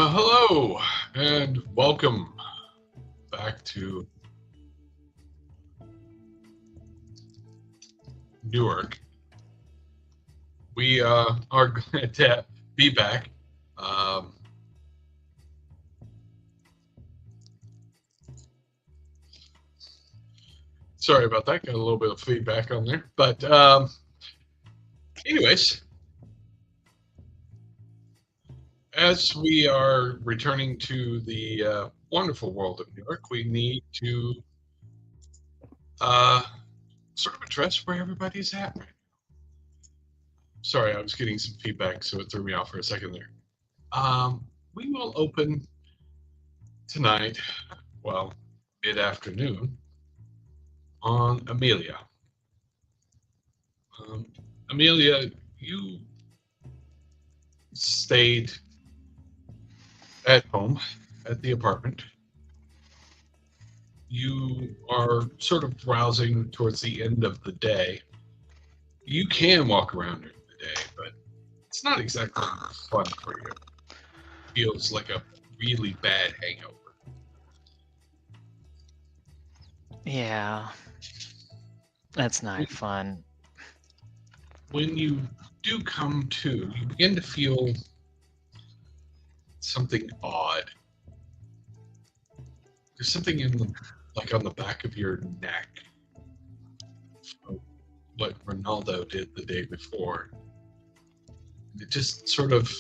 Hello and welcome back to Newark. We are glad to be back. Sorry about that. Got a little bit of feedback on there, but anyways, as we are returning to the wonderful world of Newark, we need to sort of address where everybody's at right now. Sorry, I was getting some feedback, so it threw me off for a second there. We will open tonight, well, mid-afternoon, on Amelia. Amelia, you stayed at home at the apartment. You are sort of browsing towards the end of the day. You can walk around during the day, but it's not exactly fun for you. It feels like a really bad hangover. Yeah, that's not fun. When you do come to, you begin to feel something odd. There's something like on the back of your neck. What Ronaldo did the day before. It just sort of,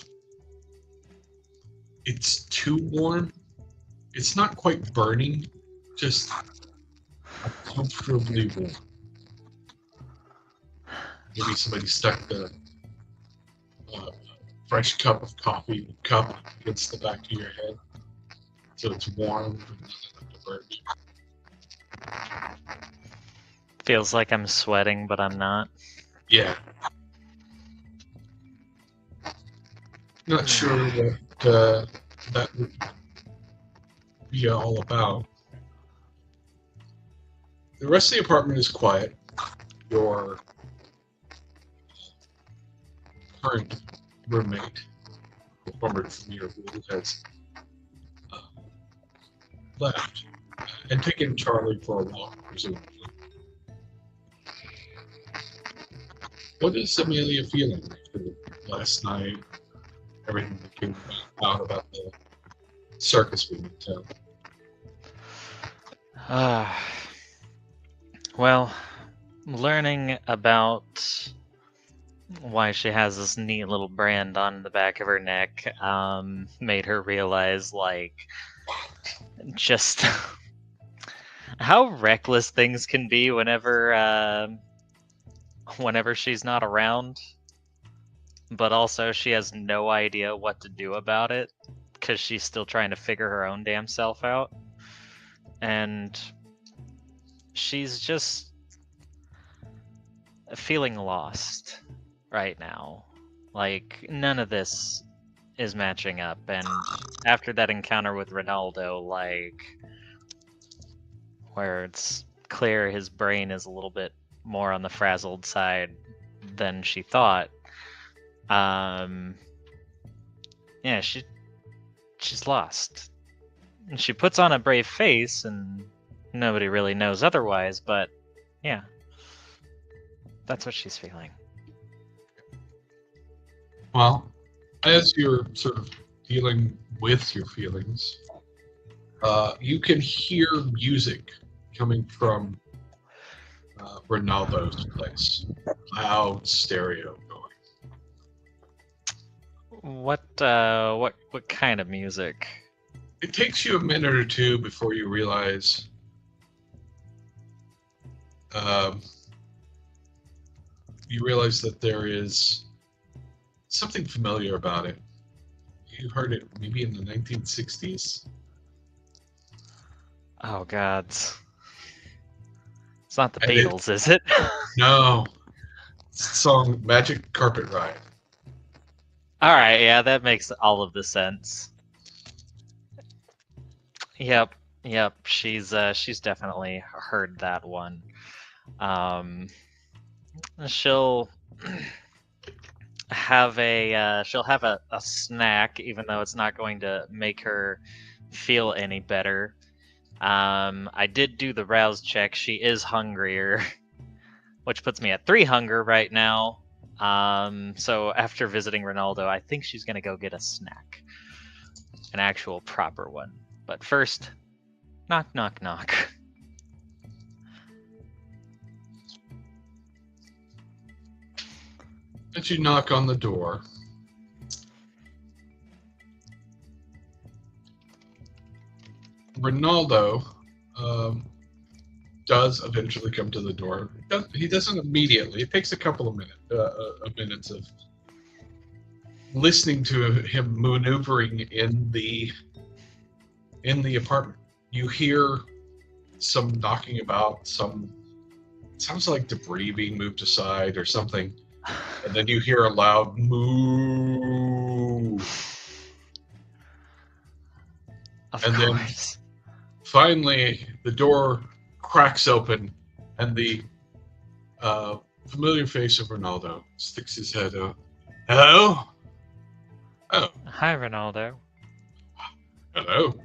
it's too warm. It's not quite burning, just uncomfortably warm. Maybe somebody stuck the fresh cup of coffee cup against the back of your head, so it's warm and doesn't have to burn you. Feels like I'm sweating, but I'm not. Yeah. Not sure what that would be all about. The rest of the apartment is quiet. Your current roommate, former from your room, has left and taken Charlie for a walk, presumably. What is Amelia feeling after last night? Everything that came out about the circus being in town. Well, learning about why she has this neat little brand on the back of her neck made her realize, like, just how reckless things can be whenever she's not around. But also, she has no idea what to do about it because she's still trying to figure her own damn self out. And she's just feeling lost right now. Like, none of this is matching up. And after that encounter with Ronaldo, like, where it's clear his brain is a little bit more on the frazzled side than she thought, yeah, she's lost. And she puts on a brave face, and nobody really knows otherwise, but yeah, that's what she's feeling. Well, as you're sort of dealing with your feelings, you can hear music coming from Ronaldo's place. Loud stereo going. What kind of music? It takes you a minute or two before you realize that there is something familiar about it. You heard it maybe in the 1960s. Oh God, it's not the Beatles, is it? No, it's the song "Magic Carpet Ride." All right, yeah, that makes all of the sense. Yep. She's definitely heard that one. She'll have a snack, even though it's not going to make her feel any better. I did do the rouse check. She is hungrier, which puts me at 3 hunger right now. So after visiting Ronaldo, I think she's gonna go get a snack, an actual proper one. But first, knock, knock, knock. As you knock on the door, Ronaldo does eventually come to the door. He doesn't immediately. It takes a couple of minutes of listening to him maneuvering in the apartment. You hear some knocking about, sounds like debris being moved aside or something, and then you hear a loud moo. Of and course. Then finally the door cracks open, and the familiar face of Ronaldo sticks his head out. Hello? Oh. Hi, Ronaldo. Hello.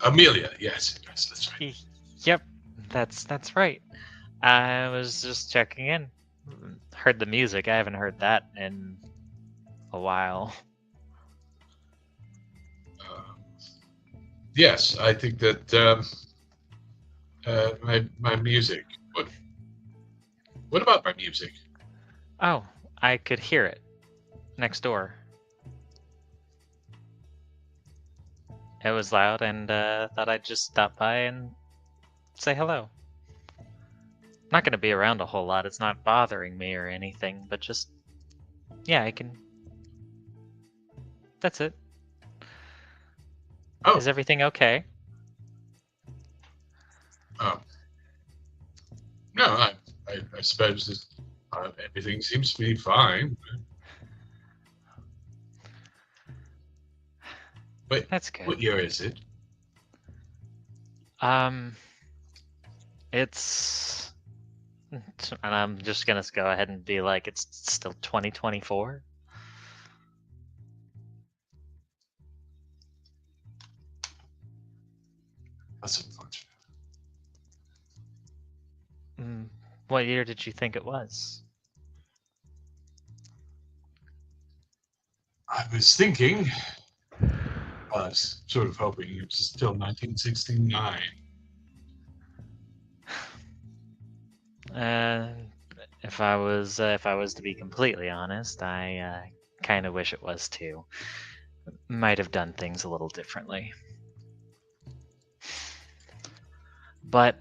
Amelia, yes, that's right. Yep, that's right. I was just checking in. Heard the music. I haven't heard that in a while. Yes, I think that my music. What about my music? Oh, I could hear it next door. It was loud, and thought I'd just stop by and say hello. Not gonna be around a whole lot. It's not bothering me or anything, but just, yeah, I can. That's it. Oh. Is everything okay? No, I suppose that everything seems to be fine. But that's good. What year is it? It's, and I'm just gonna go ahead and be like, it's still 2024. That's unfortunate. What year did you think it was? I was thinking, I was sort of hoping it was still 1969. If I was to be completely honest, I kind of wish it was too. Might have done things a little differently. But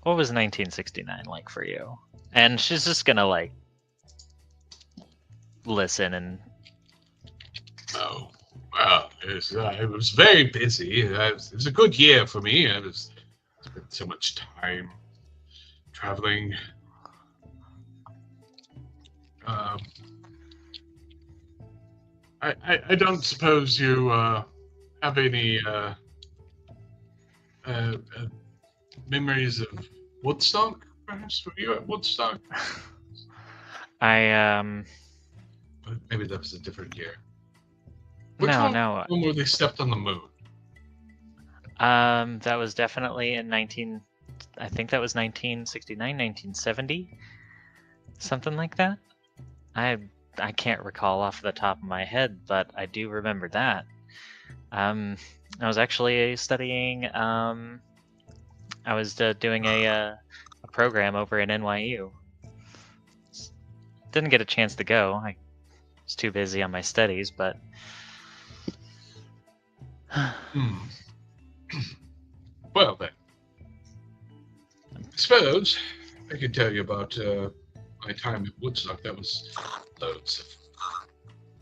what was 1969 like for you? And she's just gonna like listen and. Oh, well, it was very busy. It was a good year for me. I spent so much time traveling. I don't suppose you have any memories of Woodstock, perhaps? Were you at Woodstock? Maybe that was a different year. Which one where they stepped on the moon? That was definitely in I think that was 1969, 1970, something like that. I can't recall off the top of my head, but I do remember that. I was actually studying. I was doing a program over in NYU. Didn't get a chance to go. I was too busy on my studies, but. Well then, I suppose I could tell you about my time at Woodstock. That was loads of.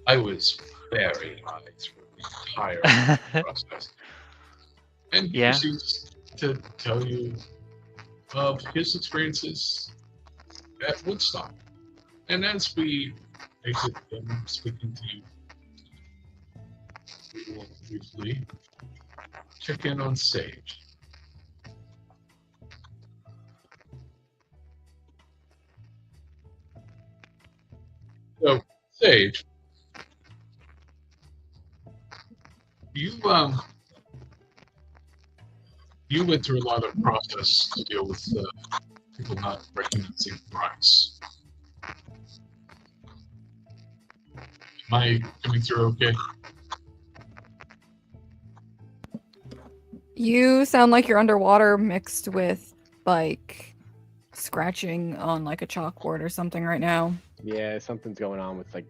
I was very high through the entire process, and he proceeds to tell you of his experiences at Woodstock. And as we exit him speaking to you, we will briefly check in on stage. Sage, you you went through a lot of process to deal with people not recognizing price. Am I coming through okay? You sound like you're underwater mixed with, like, scratching on, like, a chalkboard or something right now. Yeah, something's going on with, like,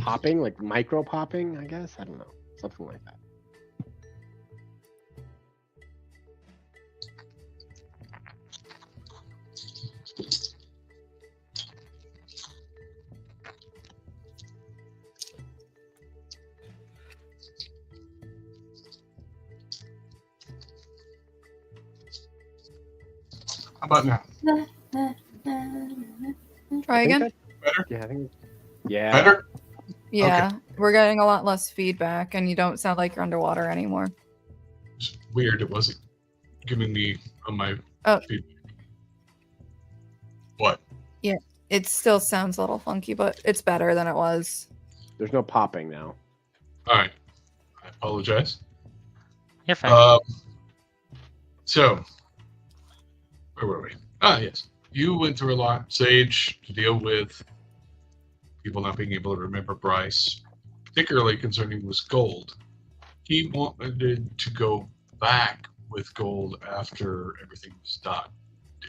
popping, like micro popping, I guess. I don't know. Something like that. How about now? Try again? Better? Yeah, I think. Yeah. Better? Yeah, we're getting a lot less feedback, and you don't sound like you're underwater anymore. It's weird. It wasn't giving me on my feedback. What? Yeah, it still sounds a little funky, but it's better than it was. There's no popping now. All right. I apologize. You're fine. So, where were we? Yes. You went through a lot, Sage, to deal with people not being able to remember Bryce, particularly concerning was Gold. He wanted to go back with Gold after everything was done.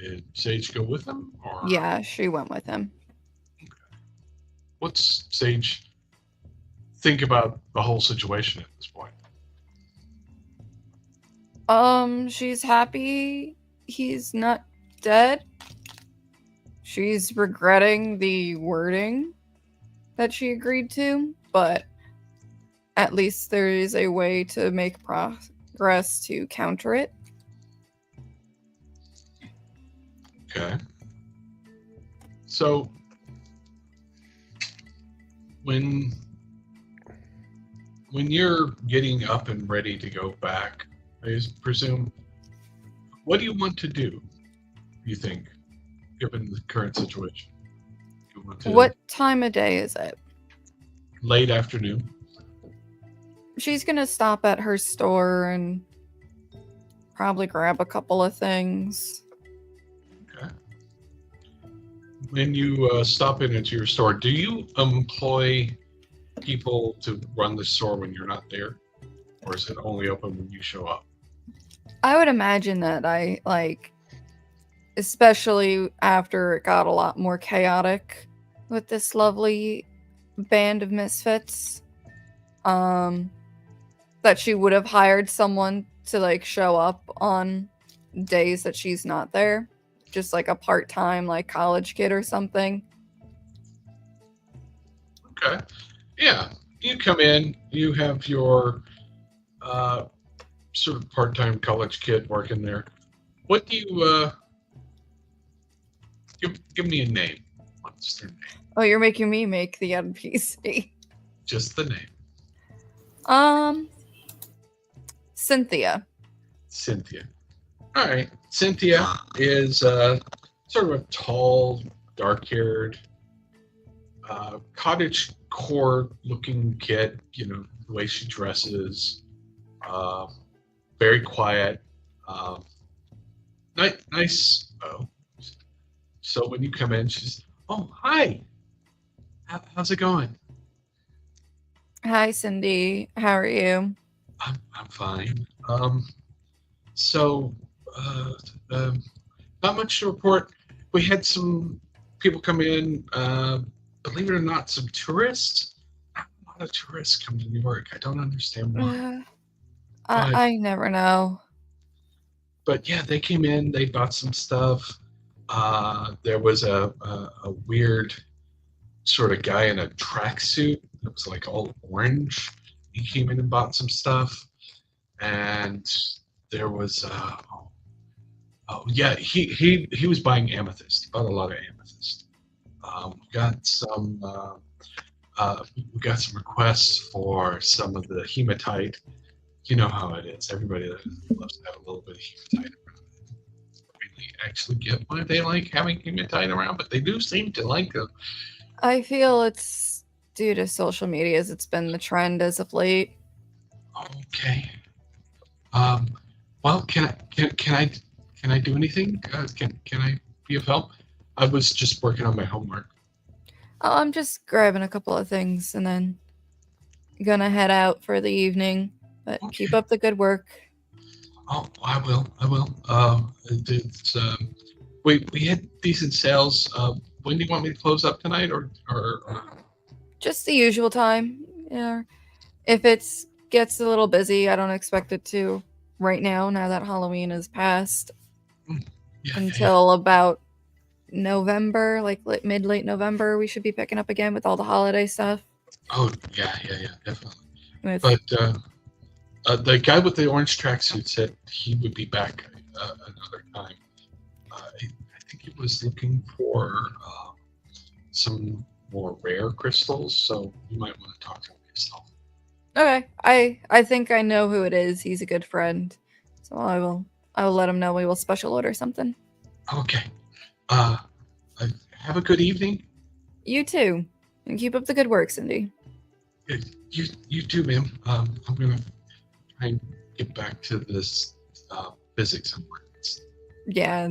Did Sage go with him? Or Yeah, she went with him. okay. What's Sage think about the whole situation at this point? She's happy he's not dead. She's regretting the wording that she agreed to, but at least there is a way to make progress to counter it. Okay. So, when you're getting up and ready to go back, I presume, what do you want to do, you think, given the current situation? You want to What time of day is it? late afternoon? She's gonna stop at her store and probably grab a couple of things. Okay. When you stop in into your store, do you employ people to run the store when you're not there? Or is it only open when you show up? I would imagine that especially after it got a lot more chaotic with this lovely band of misfits, that she would have hired someone to show up on days that she's not there, just like a part-time college kid or something. Okay. Yeah. You come in, you have your sort of part-time college kid working there. What do you give me a name? What's their name? Oh, you're making me make the NPC. Just the name. Cynthia. Cynthia. All right. Cynthia is sort of a tall, dark-haired, cottage core looking kid, the way she dresses, very quiet, nice. So when you come in, she's, oh, hi. How's it going? Hi, Cindy. How are you? I'm fine. So, not much to report. We had some people come in, believe it or not, some tourists. A lot of tourists come to Newark. I don't understand why. I never know. But yeah, they came in, they bought some stuff. There was a weird sort of guy in a tracksuit that was all orange. He came in and bought some stuff. And there was he was buying amethyst. He bought a lot of amethyst. We got some requests for some of the hematite. You know how it is. Everybody loves to have a little bit of hematite around. Really actually get why they like having hematite around, but they do seem to like them. I feel it's due to social medias. It's been the trend as of late. Okay. Well, can I do anything? Can I be of help? I was just working on my homework. Oh, I'm just grabbing a couple of things and then gonna head out for the evening. But keep Okay. up the good work. Oh, I will. It's we had decent sales. When do you want me to close up tonight, or? Just the usual time. Yeah. If it gets a little busy, I don't expect it to right now that Halloween is past. Yeah, Until about November, like late November, we should be picking up again with all the holiday stuff. Oh, yeah, definitely. With But the guy with the orange tracksuit said he would be back another time. I think he was looking for some more rare crystals, so you might want to talk to him yourself. Okay, I think I know who it is. He's a good friend, so I will let him know. We will special order something. Okay. Have a good evening. You too, and keep up the good work, Cindy. You too, ma'am. I'm gonna try and get back to this physics and words. Yeah,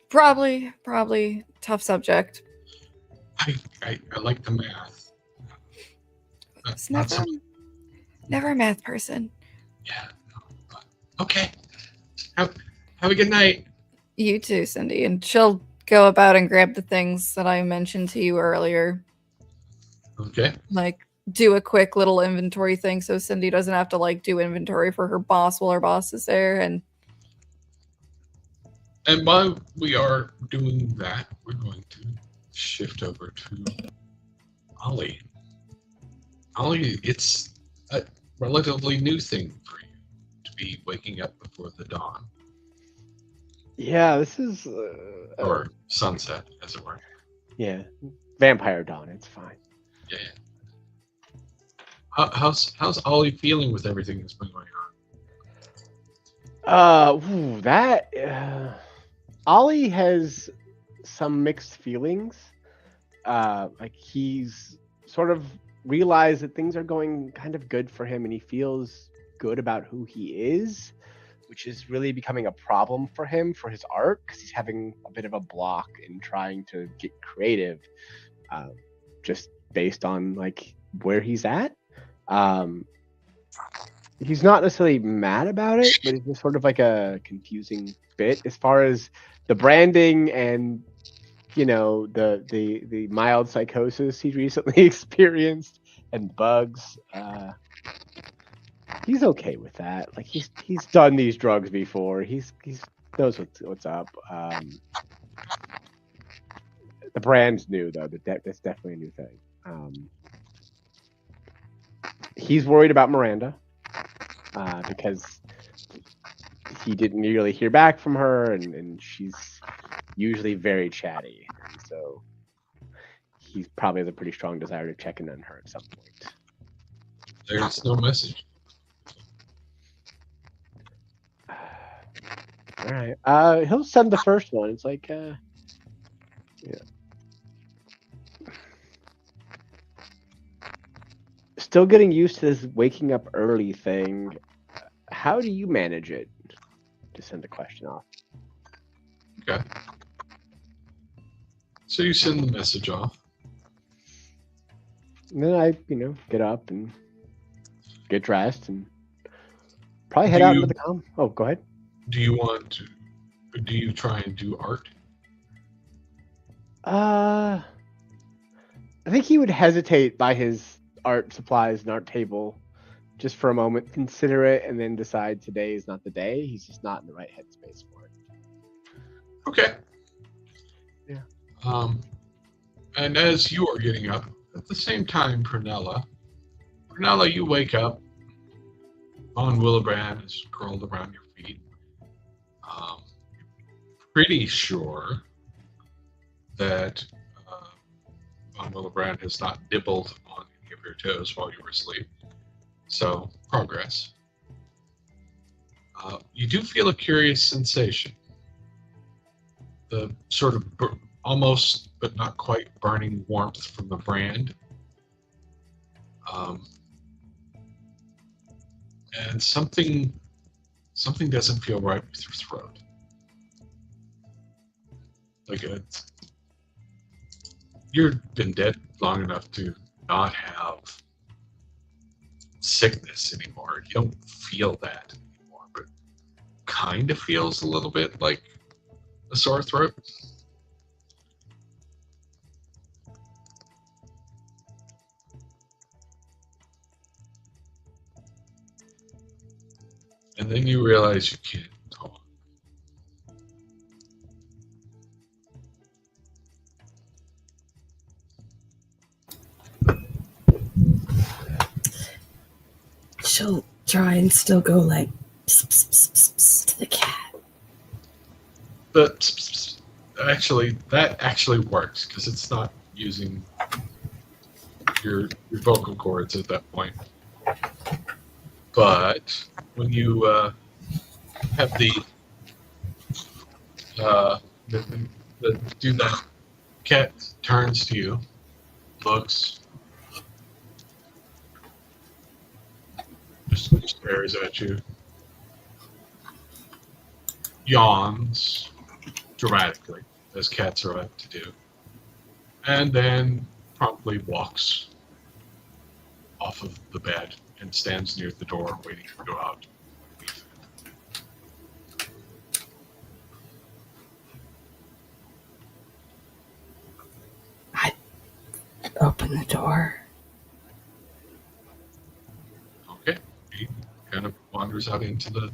probably tough subject. I like the math. It's Not so never a math person. Yeah. No, but, okay. Have a good night. You too, Cindy, and she'll go about and grab the things that I mentioned to you earlier. Okay. Like do a quick little inventory thing so Cindy doesn't have to like do inventory for her boss while her boss is there. And while we are doing that, we're going to shift over to Ollie. Ollie, it's a relatively new thing for you to be waking up before the dawn. Yeah, this is Or sunset, as it were. Yeah, vampire dawn. It's fine. Yeah. How's Ollie feeling with everything that's been going on? Ollie has some mixed feelings. Like he's sort of realized that things are going kind of good for him, and he feels good about who he is, which is really becoming a problem for him for his art, because he's having a bit of a block in trying to get creative, just based on like where he's at. He's not necessarily mad about it, but it's just sort of like a confusing bit as far as the branding and, you know, the mild psychosis he recently experienced and bugs. He's okay with that. Like he's done these drugs before. He's knows what's up. The brand's new though. That's definitely a new thing. He's worried about Miranda because he didn't really hear back from her, and she's usually very chatty. And so he probably has a pretty strong desire to check in on her at some point. There's no message. All right. He'll send the first one. It's like, yeah. Still getting used to this waking up early thing. How do you manage it? To send the question off. Okay. So you send the message off. And then I, get up and get dressed and probably head out into the com. Oh, go ahead. Do you try and do art? I think he would hesitate by his art supplies and art table just for a moment, consider it, and then decide today is not the day. He's just not in the right headspace for it. Okay. Yeah. And as you are getting up, at the same time, Prunella, you wake up. Von Willebrand is curled around your feet. Pretty sure that Von Willebrand has not nibbled on any of your toes while you were asleep. So, progress. You do feel a curious sensation. The sort of almost but not quite burning warmth from the brand. And something doesn't feel right with your throat. Like you've been dead long enough to not have sickness anymore. You don't feel that anymore, but kind of feels a little bit like a sore throat. And then you realize you can't talk. She'll try and still go like pss, pss, pss, pss, pss, to the cat. But that actually works because it's not using your vocal cords at that point. But when you have the do that, cat turns to you, looks, just stares at you, yawns dramatically, as cats are apt to do, and then promptly walks off of the bed and stands near the door waiting to go out. I open the door. Okay. He kind of wanders out into the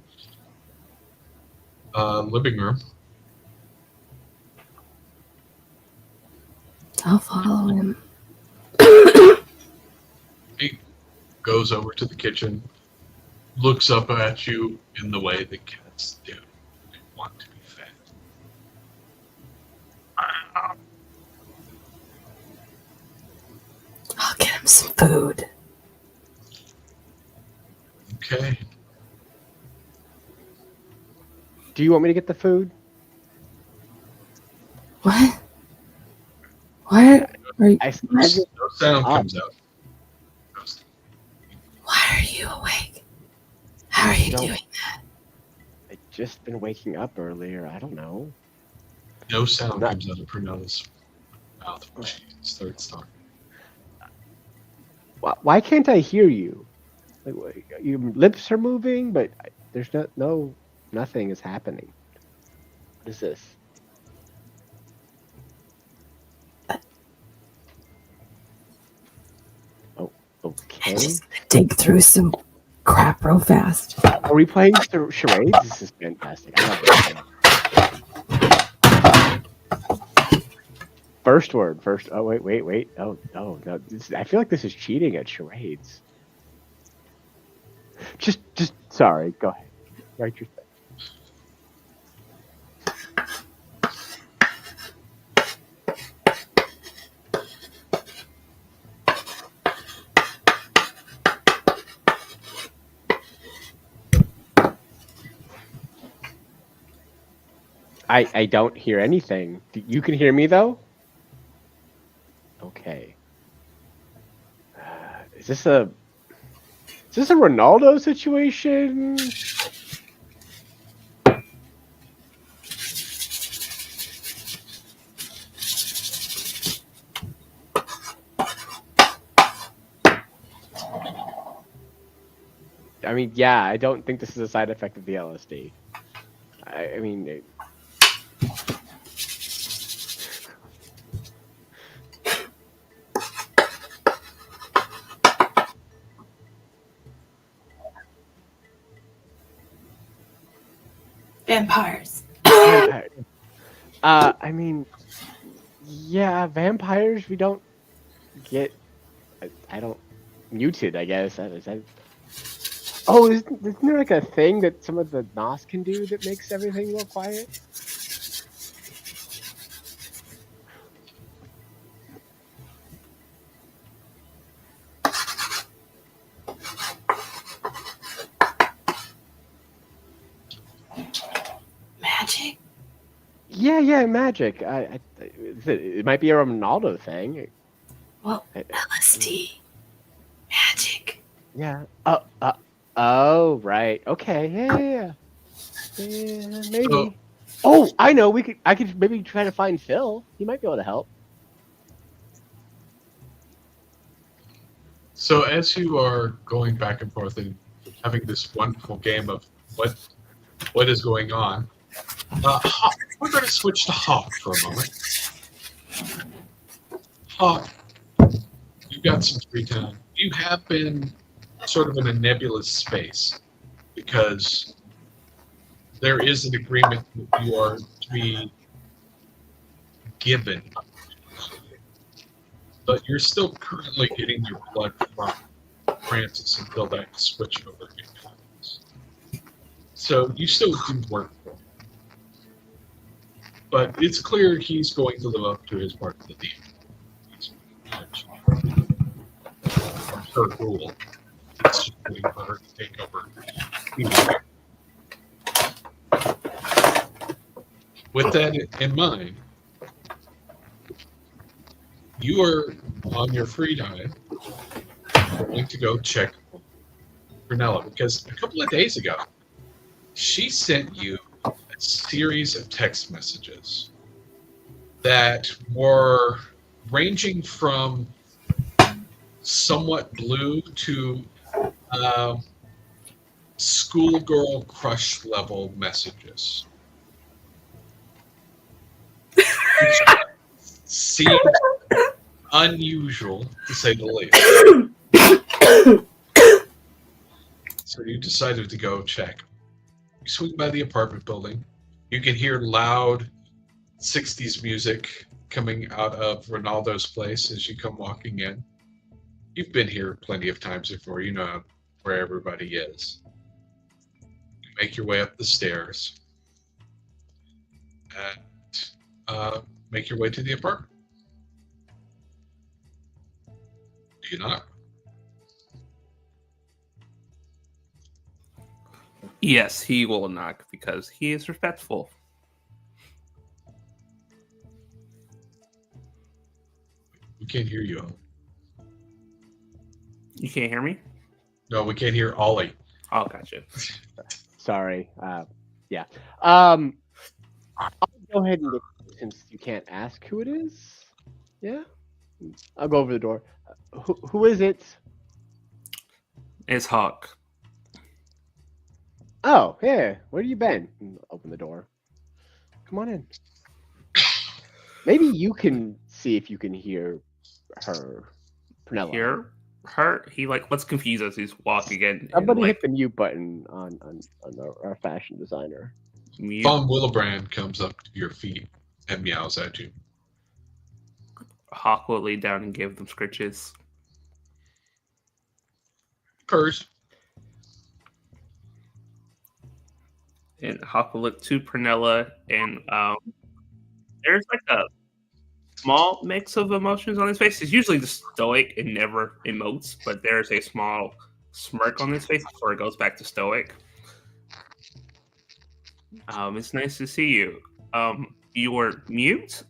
living room. I'll follow him. He goes over to the kitchen, looks up at you in the way that cats do. They want to be fed. I'll get him some food. Okay. Do you want me to get the food? What? What? No sound comes out. Why are you awake? How are you doing that? I've just been waking up earlier. I don't know. No sound comes out of Prunella's mouth when she starts talking. Why can't I hear you? Like, your lips are moving, but there's nothing is happening. What is this? Oh, okay. I'm just gonna dig through some crap real fast. Are we playing charades? This is fantastic. I love this. First word. Oh, wait. Oh, no. I feel like this is cheating at charades. Just, sorry. Go ahead. Write your thing. I don't hear anything. You can hear me though? Okay. Is this a Ronaldo situation? I mean, yeah, I don't think this is a side effect of the LSD. I mean... Vampires. I mean, yeah, vampires. We don't get. I don't muted. I guess is that. Oh, isn't there like a thing that some of the NOS can do that makes everything real quiet? Magic? Yeah, magic. it might be a Ronaldo thing. Well, LSD. Magic. Yeah. Oh, right. Okay. Yeah. Maybe. So- Oh, I know. I could maybe try to find Phil. He might be able to help. So as you are going back and forth and having this wonderful game of what is going on, Hawk, we're going to switch to Hawk for a moment. Hawk, you've got some free time. You have been sort of in a nebulous space because there is an agreement that you are to be given, but you're still currently getting your blood from Francis until that switch over happens. So you still do work for him. But it's clear he's going to live up to his part of the deal. He's her rule. It's just waiting for her to take over. With that in mind, you are on your free time going to go check Prunella because a couple of days ago, she sent you a series of text messages that were ranging from somewhat blue to schoolgirl crush level messages. Which seemed unusual, to say the least. So you decided to go check. You swing by the apartment building. You can hear loud 60s music coming out of Ronaldo's place as you come walking in. You've been here plenty of times before. You know where everybody is. You make your way up the stairs and make your way to the apartment. Do you not? Yes, he will knock because he is respectful. We can't hear you. You can't hear me? No, we can't hear Ollie. Oh, gotcha. Sorry. Yeah. I'll go ahead and look since you can't ask who it is. Yeah. I'll go over the door. Who is it? It's Hawk. Oh, yeah. Where have you been? Open the door. Come on in. Maybe you can see if you can hear her. Prunella. Hear her? He let's confuse us. He's walking in. Somebody hit the mute button on our fashion designer. Mute. Von Willebrand comes up to your feet and meows at you. Hawk will lay down and give them scritches. Purrs. And Hawk will look to Prunella, and there's a small mix of emotions on his face. He's usually just stoic and never emotes, but there's a small smirk on his face before it goes back to stoic. It's nice to see you. You were mute?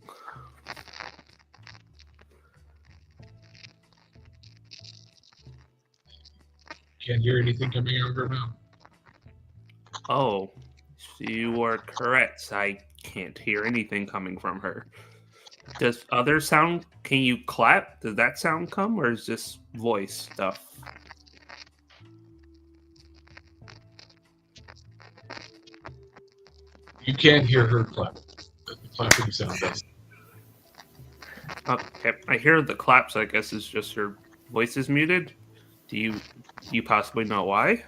Can't hear anything coming out of her mouth. Oh, you are correct. I can't hear anything coming from her. Does other sound? Can you clap? Does that sound come, or is this voice stuff? You can't hear her clap. The clapping sound does. Okay, I hear the claps. I guess it's just your voice is muted. Do you possibly know why?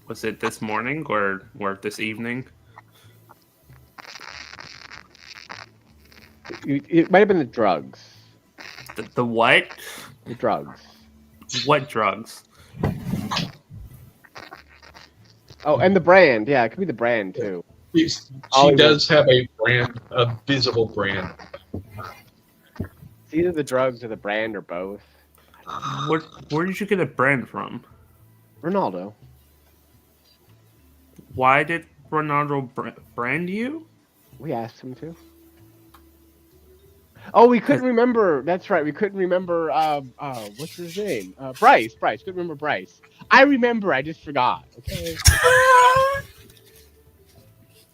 Was it this morning or this evening? It might have been the drugs. The what? The drugs. What drugs? Oh, and the brand. Yeah, it could be the brand too. She does have a brand, a visible brand. It's either the drugs or the brand or both. Where did you get a brand from? Ronaldo. Why did Ronaldo brand you? We asked him to. Oh, we couldn't remember. That's right. We couldn't remember. What's his name? Bryce. Bryce. Couldn't remember Bryce. I remember. I just forgot. Okay.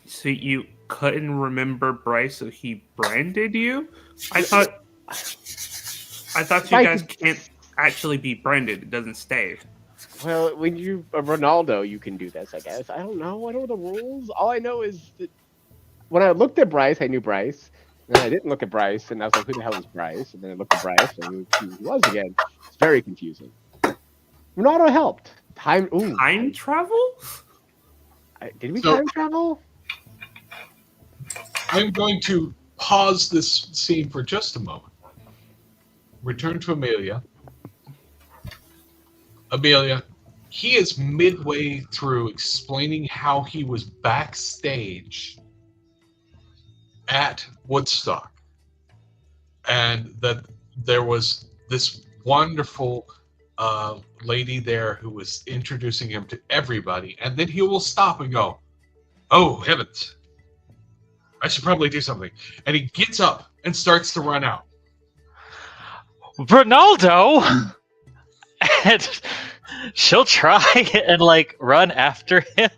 So you couldn't remember Bryce, so he branded you? I thought you guys can't actually be branded. It doesn't stay. Well, when you Ronaldo, you can do this. I guess. I don't know. I don't know the rules. All I know is that when I looked at Bryce, I knew Bryce. And then I didn't look at Bryce, and I was like, "Who the hell is Bryce?" And then I looked at Bryce, and I knew who he was again. It's very confusing. Ronaldo helped. Time travel? Did we time travel? I'm going to pause this scene for just a moment. Return to Amelia. Amelia, he is midway through explaining how he was backstage at Woodstock, and that there was this wonderful lady there who was introducing him to everybody, and then he will stop and go, "Oh heavens, I should probably do something," and he gets up and starts to run out. Ronaldo, and she'll try and like run after him.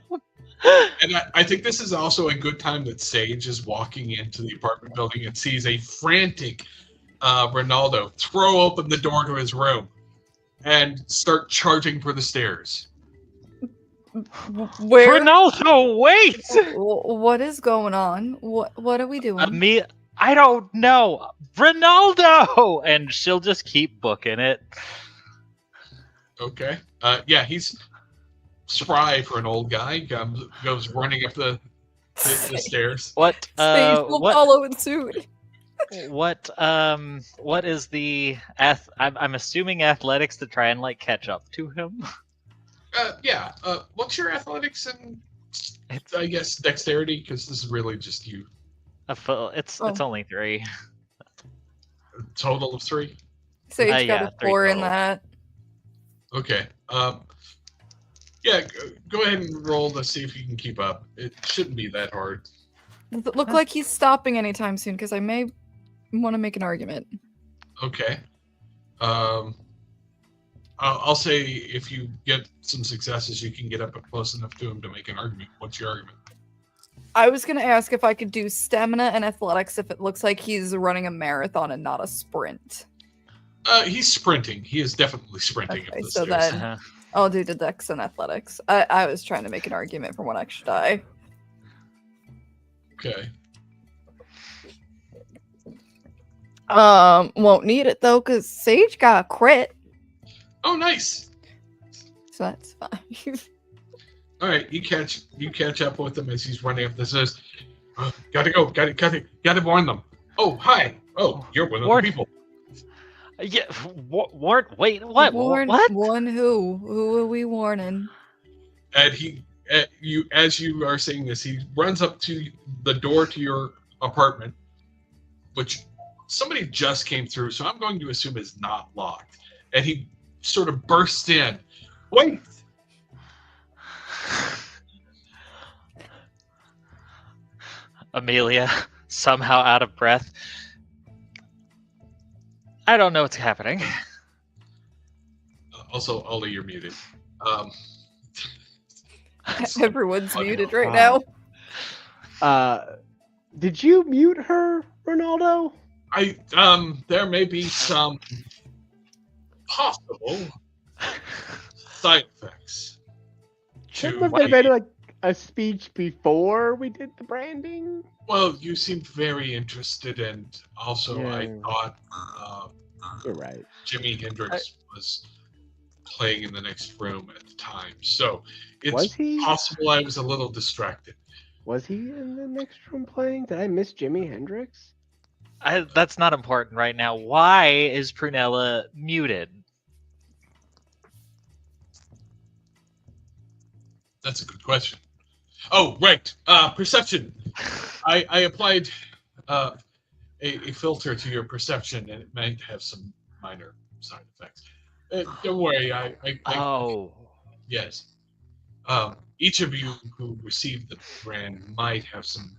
And I think this is also a good time that Sage is walking into the apartment building and sees a frantic Ronaldo throw open the door to his room and start charging for the stairs. Where? Ronaldo, wait! What is going on? What are we doing? I don't know. Ronaldo! And she'll just keep booking it. Okay. Yeah, he's spry for an old guy. Goes running up the stairs. What? Sage will follow in suit. What is the I'm assuming athletics to try and like catch up to him. Yeah. What's your athletics and I guess dexterity? Because this is really just you. It's only 3. A total of 3. Sage got a 4 in that. Okay. Yeah. Go ahead and roll to see if you can keep up. It shouldn't be that hard. Does it look like he's stopping anytime soon? Because I may want to make an argument. Okay. I'll say if you get some successes, you can get up close enough to him to make an argument. What's your argument? I was going to ask if I could do stamina and athletics if it looks like he's running a marathon and not a sprint. He's sprinting. He is definitely sprinting. Okay, so then I'll do the dex and athletics. I was trying to make an argument for 1 extra die. Okay. Won't need it though, because Sage got a crit. Oh, nice. So that's fine. All right, you catch up with him as he's running up the stairs. Gotta go. Gotta warn them. Oh, hi. Oh, you're one of the people. Yeah. Wait. What? What? Warn who? Who are we warning? And as you are saying this, he runs up to the door to your apartment, which somebody just came through, so I'm going to assume is not locked. And he sort of bursts in. Wait! Amelia, somehow out of breath. I don't know what's happening. Also, Ollie, you're muted. Everyone's muted right now. Did you mute her, Ronaldo? There may be some possible side effects. Shouldn't have been like a speech before we did the branding. Well, you seemed very interested, and also I thought you're right. Jimi Hendrix was playing in the next room at the time, so it's possible I was a little distracted. Was he in the next room playing? Did I miss Jimi Hendrix? That's not important right now. Why is Prunella muted? That's a good question. Oh, right. Perception. I applied a filter to your perception, and it might have some minor side effects. Don't worry. I yes. Each of you who received the brand might have some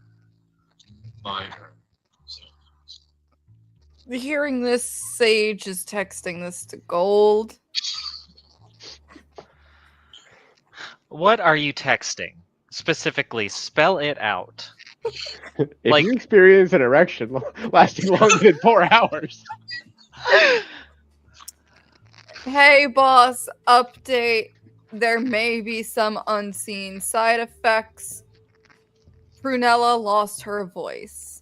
minor. So, Hearing this, Sage is texting this to Gold. What are you texting? Specifically, spell it out. If Like- you experience an erection lasting longer than 4 hours, Hey, boss, update. There may be some unseen side effects. Prunella lost her voice.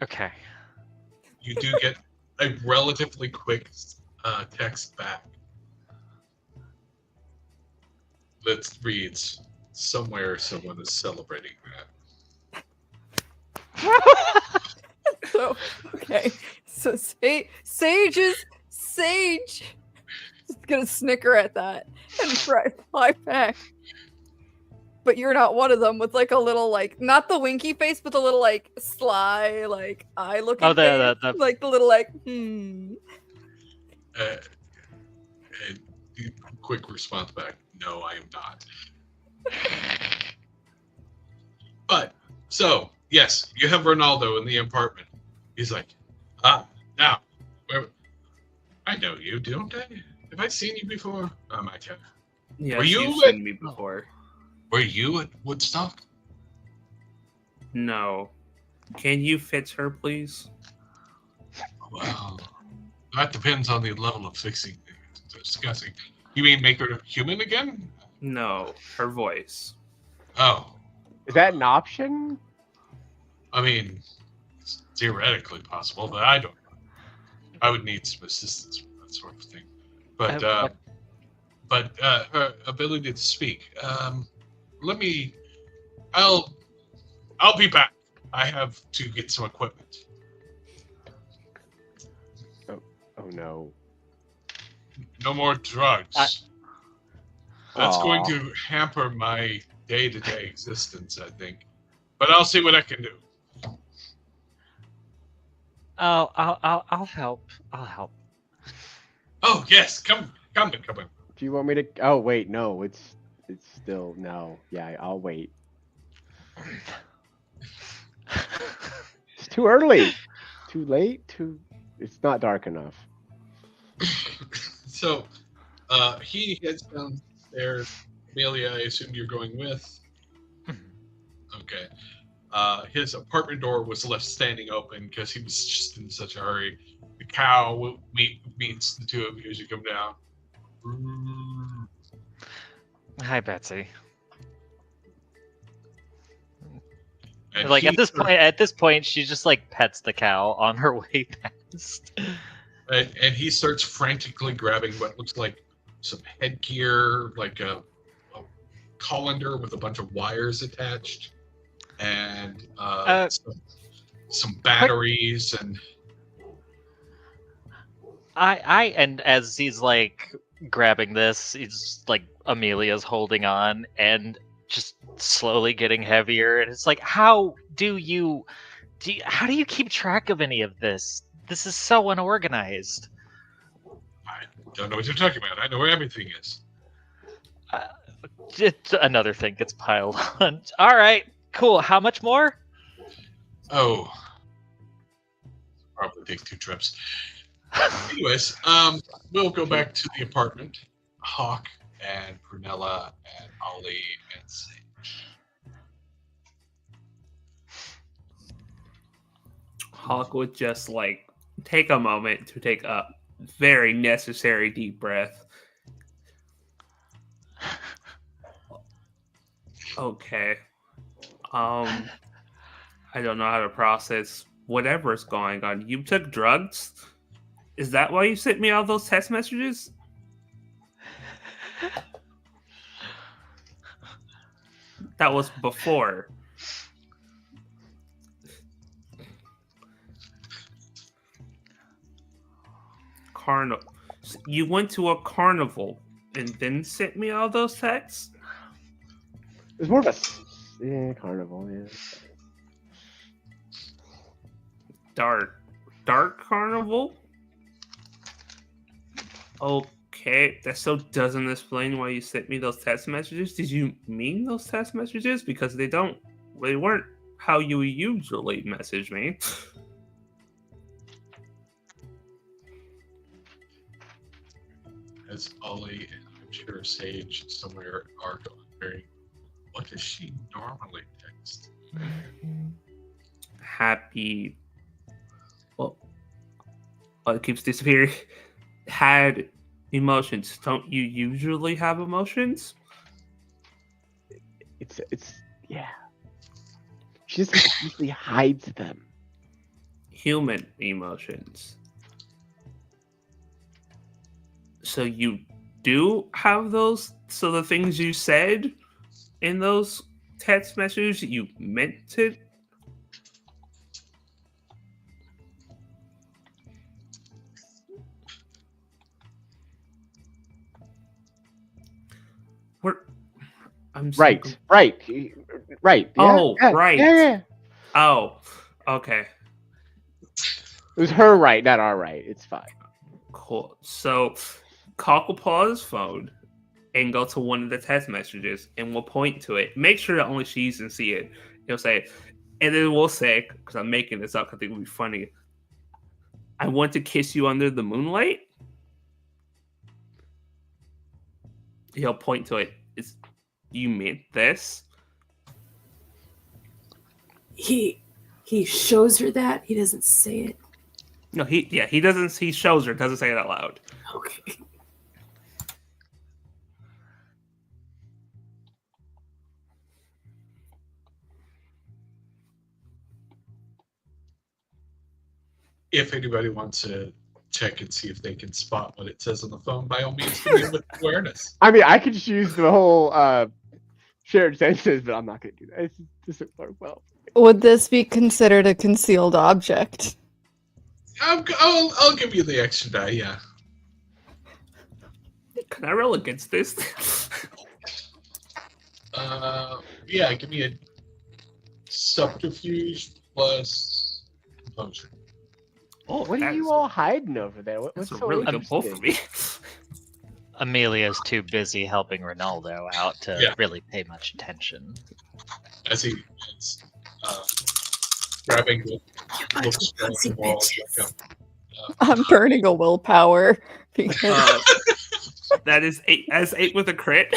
Okay. you do get a relatively quick text back that reads, "Somewhere someone is celebrating that." So, okay. So Sage is gonna snicker at that and reply back. But you're not one of them with like a little like not the winky face, but the little like sly like eye looking Oh, face. the Like the little like And quick response back, "No, I am not." But so yes, you have Ronaldo in the apartment. He's like, now, I know you, don't I? Have I seen you before? I might have. Yes, Were you you've at- seen me before. Were you at Woodstock? No. Can you fix her, please? Well, that depends on the level of fixing discussing. You mean make her human again? No, her voice. Oh, is that an option? I mean, it's theoretically possible, but I don't know. I would need some assistance with that sort of thing. But her ability to speak. I'll be back. I have to get some equipment. Oh no. No more drugs. That's going Aw. to hamper my day-to-day existence, I think. But I'll see what I can do. Oh, I'll help. I'll help. Oh yes, come in. Do you want me to? Oh wait, no. It's still no. Yeah, I'll wait. It's too early. Too late. It's not dark enough. So, he heads downstairs. Amelia, I assume you're going with. Okay. His apartment door was left standing open because he was just in such a hurry. The cow meets the two of you as you come down. Hi, Betsy. And Like he at this point, she just like pets the cow on her way past. and he starts frantically grabbing what looks like some headgear, like a colander with a bunch of wires attached, and some batteries and. And as he's like grabbing this, he's like Amelia's holding on and just slowly getting heavier. And it's like, how do you keep track of any of this? This is so unorganized. I don't know what you're talking about. I know where everything is. Just another thing gets piled on. All right, cool. How much more? Oh, probably take 2 trips. Anyways, we'll go back to the apartment. Hawk and Prunella and Ollie and Sage. Hawk would just like take a moment to take a very necessary deep breath. Okay. I don't know how to process whatever's going on. You took drugs? Is that why you sent me all those text messages? That was before. Carnival. You went to a carnival and then sent me all those texts? It's more of a carnival. Yeah. Dark carnival? Okay, that still doesn't explain why you sent me those text messages. Did you mean those text messages? Because they weren't how you usually message me. As Ollie and I'm sure Sage somewhere are wondering, what does she normally text? Happy. Well, it keeps disappearing. Had emotions. Don't you usually have emotions? It's yeah. She just usually hides them. Human emotions. So you do have those? So the things you said in those text messages you meant to? I'm so Right. Yeah, Oh, yeah, right. Yeah. Oh, okay. It was her right, not our right. It's fine. Cool. So, Cock will pull out his phone and go to one of the text messages, and we'll point to it. Make sure that only she can see it. He'll say, and then we'll say, because I'm making this up, I think it would be funny. I want to kiss you under the moonlight. He'll point to it. You meant this? He shows her that. He doesn't say it. No, he doesn't. He shows her. Doesn't say it out loud. Okay. If anybody wants to check and see if they can spot what it says on the phone, by all means, give me with awareness. I mean, I could just use the whole shared senses, but I'm not going to do that. It doesn't work well. Would this be considered a concealed object? I'll give you the extra die, yeah. Can I roll against this? Yeah, give me a subterfuge plus composure. Oh, What are you all hiding over there? That's What's a so really good pull for interesting? me. Amelia's too busy helping Ronaldo out to really pay much attention. As he is grabbing the books from the wall. I'm burning a willpower because That is 8. That's 8 with a crit.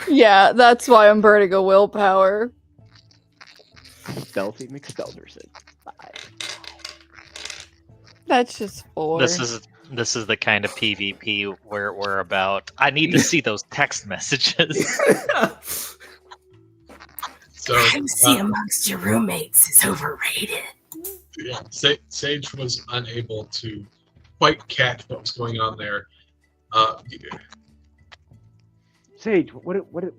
yeah, that's why I'm burning a willpower. Stealthy McStelderson. That's just 4. This is the kind of PvP where we're about. I need to see those text messages. So Privacy amongst your roommates is overrated. yeah, Sage was unable to quite catch what was going on there. Sage, what did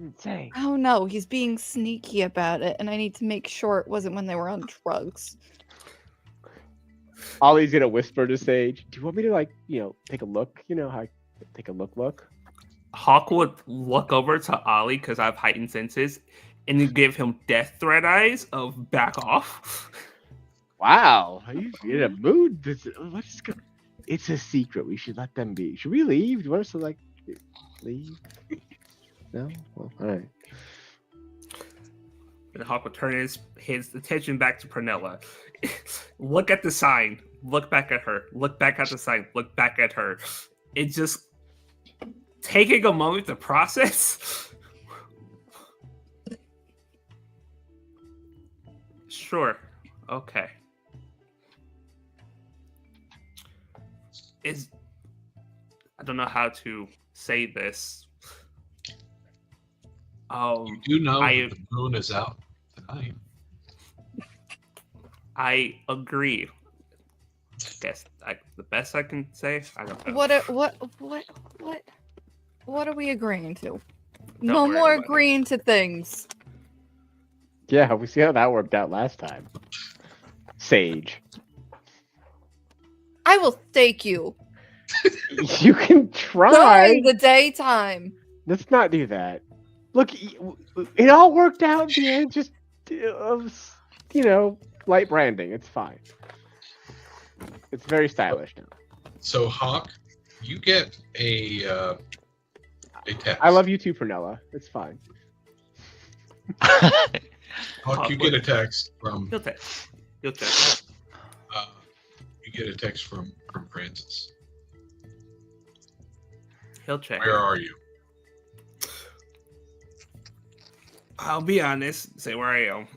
it say? Oh no, he's being sneaky about it, and I need to make sure it wasn't when they were on drugs. Ollie's gonna whisper to Sage, "Do you want me to take a look? You know how I take a look?" Hawk would look over to Ollie because I have heightened senses, and then give him death threat eyes of back off. Wow, are you in a mood? It's a secret. We should let them be. Should we leave? Do you want us to leave? No? Well, all right. And Hawk would turn his attention back to Prunella. Look at the sign. Look back at her. Look back at the sign. Look back at her. It's just taking a moment to process. Sure. Okay. I don't know how to say this. You do know the moon is out tonight. I agree. I guess the best I can say. I don't know. What are we agreeing to? Don't No worry more about it. agreeing to things. Yeah, we see how that worked out last time. Sage. I will stake you You can try. during the daytime. Let's not do that. Look, it all worked out in the end. Just, light branding. It's fine. It's very stylish now. So Hawk, You get a text. I love you too, Prunella. It's fine. Hawk, you get a text from. He'll take. You get a text from Francis. He'll check. Where are you? I'll be honest. Say where I am.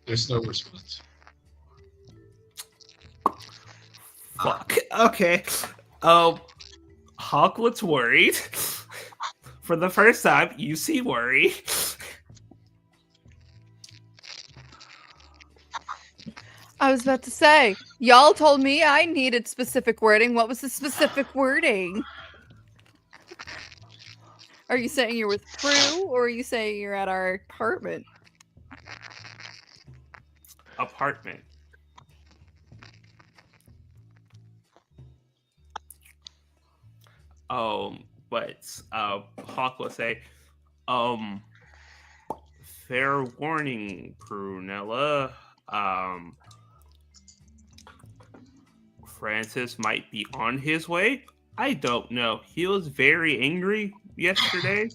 There's no response. Fuck. Okay. Hawk looks worried. For the first time, you see worry. I was about to say, y'all told me I needed specific wording. What was the specific wording? Are you saying you're with Prue, or are you saying you're at our apartment? Apartment. But Hawk will say, fair warning, Prunella. Francis might be on his way. I don't know. He was very angry yesterday,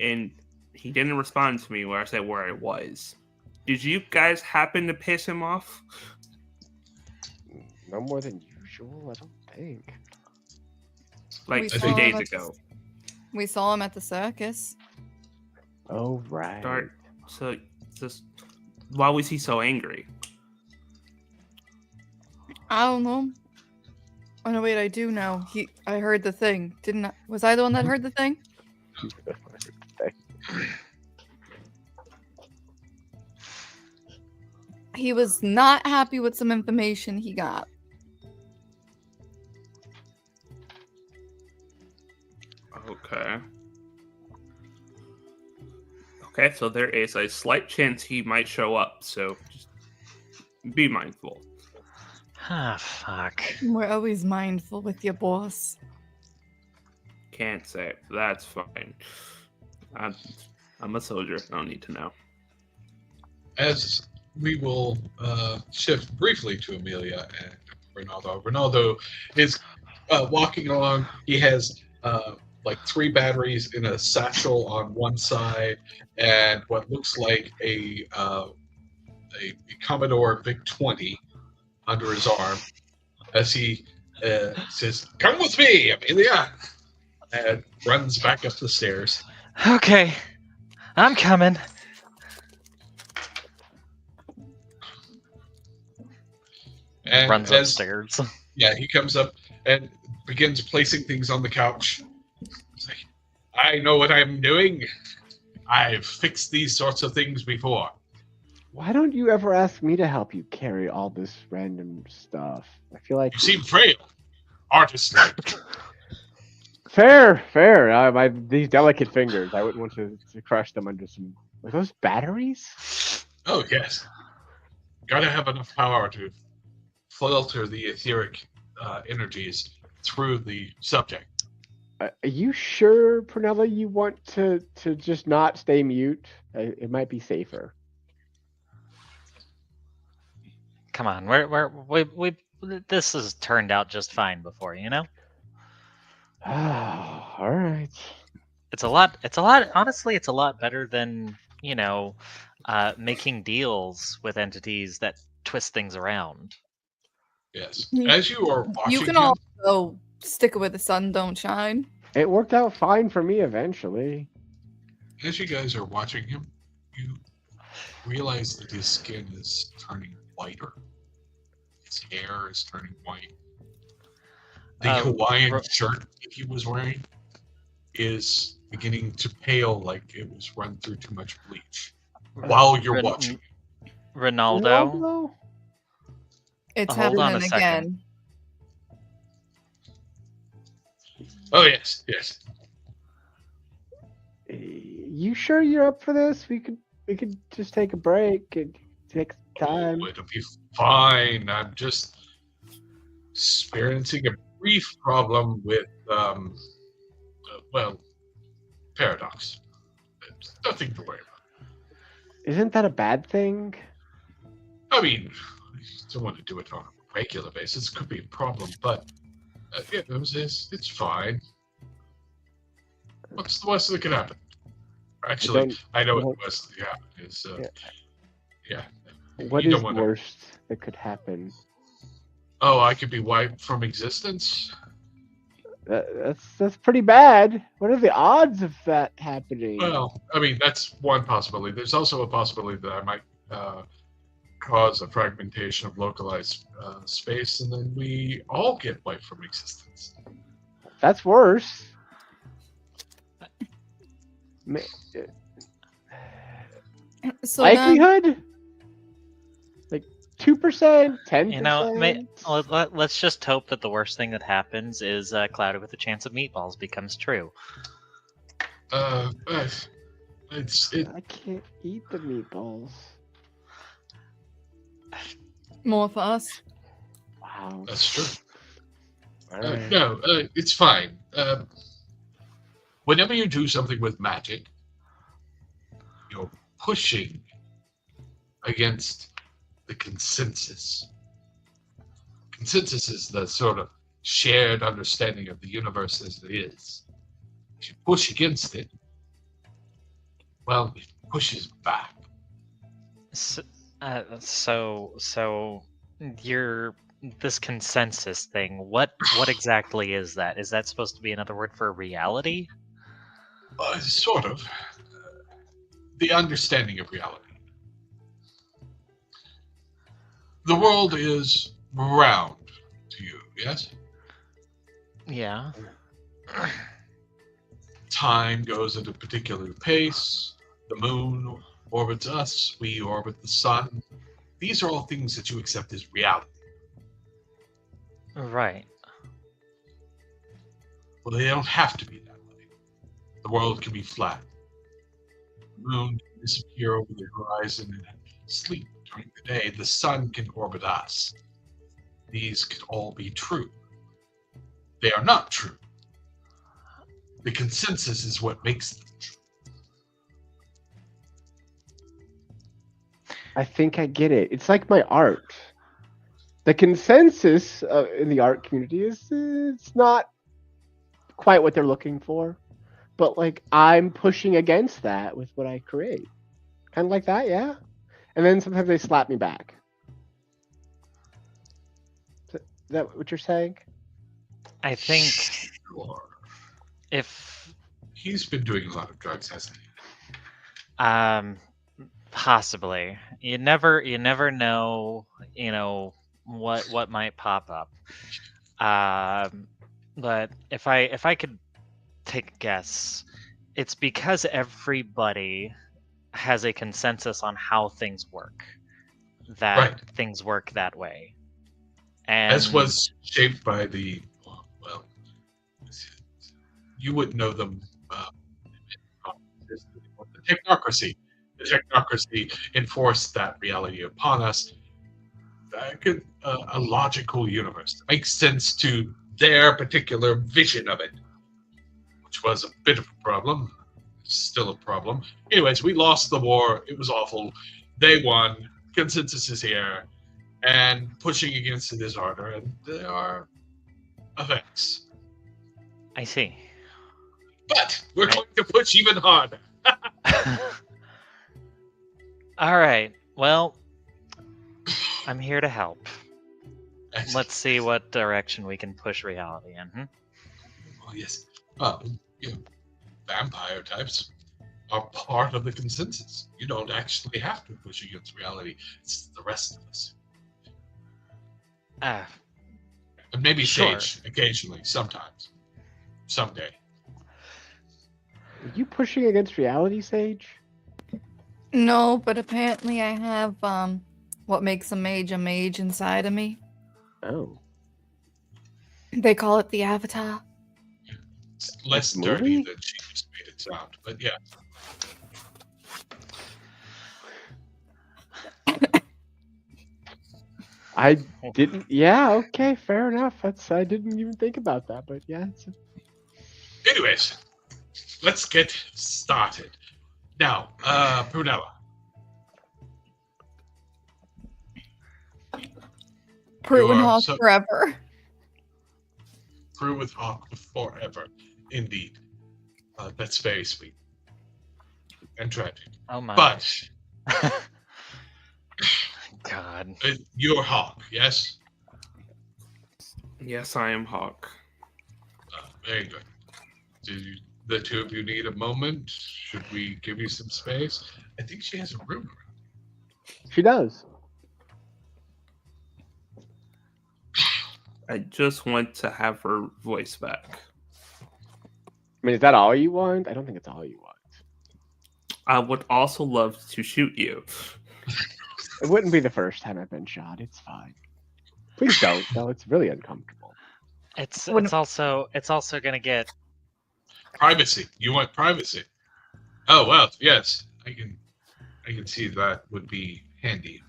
and he didn't respond to me when I said where I was. Did you guys happen to piss him off? No more than usual, I don't think. Like We 2 saw days him ago. We saw him at the circus. Oh, right. So, just why was he so angry? I don't know. Oh no, wait, I do know. I heard the thing. Didn't I? Was I the one that heard the thing? He was not happy with some information he got. Okay. Okay, so there is a slight chance he might show up, so just be mindful. Ah, fuck. We're always mindful with your boss. Can't say. That's fine. I'm a soldier. I don't need to know. As we will shift briefly to Amelia and Ronaldo. Ronaldo is walking along. He has like 3 batteries in a satchel on one side, and what looks like a Commodore VIC-20 under his arm, as he says, "Come with me, Amelia," and runs back up the stairs. Okay, I'm coming. And Runs upstairs. Yeah, he comes up and begins placing things on the couch. He's like, "I know what I'm doing. I've fixed these sorts of things before." Why don't you ever ask me to help you carry all this random stuff? I feel like You seem frail, artist-like. fair. These delicate fingers. I wouldn't want to crush them under some. Are those batteries? Oh yes, gotta have enough power to filter the etheric energies through the subject. Are you sure, Prunella, you want to just not stay mute? It might be safer. Come on, we this has turned out just fine before, you know? All right. It's a lot, honestly, it's a lot better than, you know, making deals with entities that twist things around. Yes. As you are watching You can him, also stick it where the sun don't shine. It worked out fine for me eventually. as you guys are watching him, you realize that his skin is turning whiter. His hair is turning white. The Hawaiian shirt that he was wearing is beginning to pale like it was run through too much bleach. While you're watching. Ronaldo? It's Hold on a happening second. again. Oh yes, yes. You sure you're up for this? We could just take a break and take time. It'll be fine. I'm just experiencing a brief problem with paradox. It's nothing to worry about. Isn't that a bad thing? I mean, we don't want to do it on a regular basis. It could be a problem, but yeah, it's fine. What's the worst that could happen? Actually, I know what the worst that could happen is. Yeah. What is the worst that could happen? Oh, I could be wiped from existence? That's pretty bad. What are the odds of that happening? Well, I mean, that's one possibility. There's also a possibility that I might cause a fragmentation of localized space, and then we all get wiped from existence. That's worse. So likelihood? Like 2%, 10%? You know, let's just hope that the worst thing that happens is Cloudy with a Chance of Meatballs becomes true. I can't eat the meatballs. More for us. Wow. That's true. Right. No, it's fine. Whenever you do something with magic, you're pushing against the consensus. Consensus is the sort of shared understanding of the universe as it is. If you push against it, well, it pushes back. So you're this consensus thing. What exactly is that? Is that supposed to be another word for reality? Sort of. The understanding of reality. The world is round to you, yes? Yeah. Time goes at a particular pace. The moon orbits us. We orbit the sun. These are all things that you accept as reality. Right. Well, they don't have to be that way. The world can be flat. The moon can disappear over the horizon and sleep during the day. The sun can orbit us. These could all be true. They are not true. The consensus is what makes them true. I think I get it. It's like my art. The consensus in the art community is it's not quite what they're looking for, but like I'm pushing against that with what I create. Kind of like that, yeah? And then sometimes they slap me back. Is that what you're saying? I think Sure. if He's been doing a lot of drugs, hasn't he? possibly you never know, what might pop up. But if I could take a guess, it's because everybody has a consensus on how things work, that Right. things work that way. And As was shaped by the, well, you wouldn't know them, the technocracy. The technocracy enforced that reality upon us. A logical universe that makes sense to their particular vision of it, which was a bit of a problem. Still a problem. Anyways, we lost the war. It was awful. They won. Consensus is here. And pushing against it is harder. And there are effects. I see. But we're going to push even harder. All right. Well, I'm here to help. Excellent. Let's see what direction we can push reality in. Oh, yes. Vampire types are part of the consensus. You don't actually have to push against reality. It's the rest of us. And maybe Sure. Sage, occasionally, sometimes. Someday. Are you pushing against reality, Sage? No, but apparently I have what makes a mage inside of me. Oh. They call it the Avatar. It's less Like dirty movie? than she just made it sound. But yeah. I didn't. Yeah, okay, fair enough. I didn't even think about that, but yeah. Anyways, let's get started. Now, Prunella. Prue and You are Hawk so- forever. Prue with Hawk forever. Indeed. That's very sweet. And tragic. Oh my. But God. you're Hawk, yes? Yes, I am Hawk. Very good. Do the two of you need a moment? Should we give you some space? I think she has a room. She does. I just want to have her voice back. I mean, is that all you want? I don't think it's all you want. I would also love to shoot you. It wouldn't be the first time I've been shot. It's fine. Please don't, though. It's really uncomfortable. It's also gonna get Privacy. You want privacy. Oh well, yes. I can see that would be handy.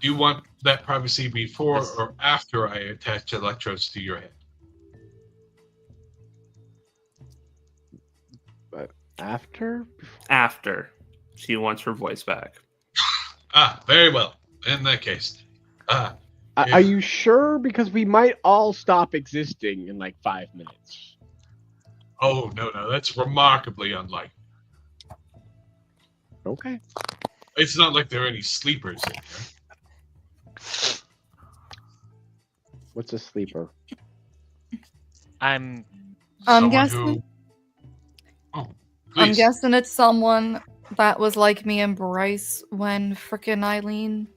Do you want that privacy before or after I attach electrodes to your head? But after? After she wants her voice back. Very well. In that case. Are you sure? Because we might all stop existing in like 5 minutes. Oh, no. That's remarkably unlikely. Okay. It's not like there are any sleepers in here. What's a sleeper? I'm Someone guessing. Oh, I'm please. guessing it's someone that was like me and Bryce when frickin' Eileen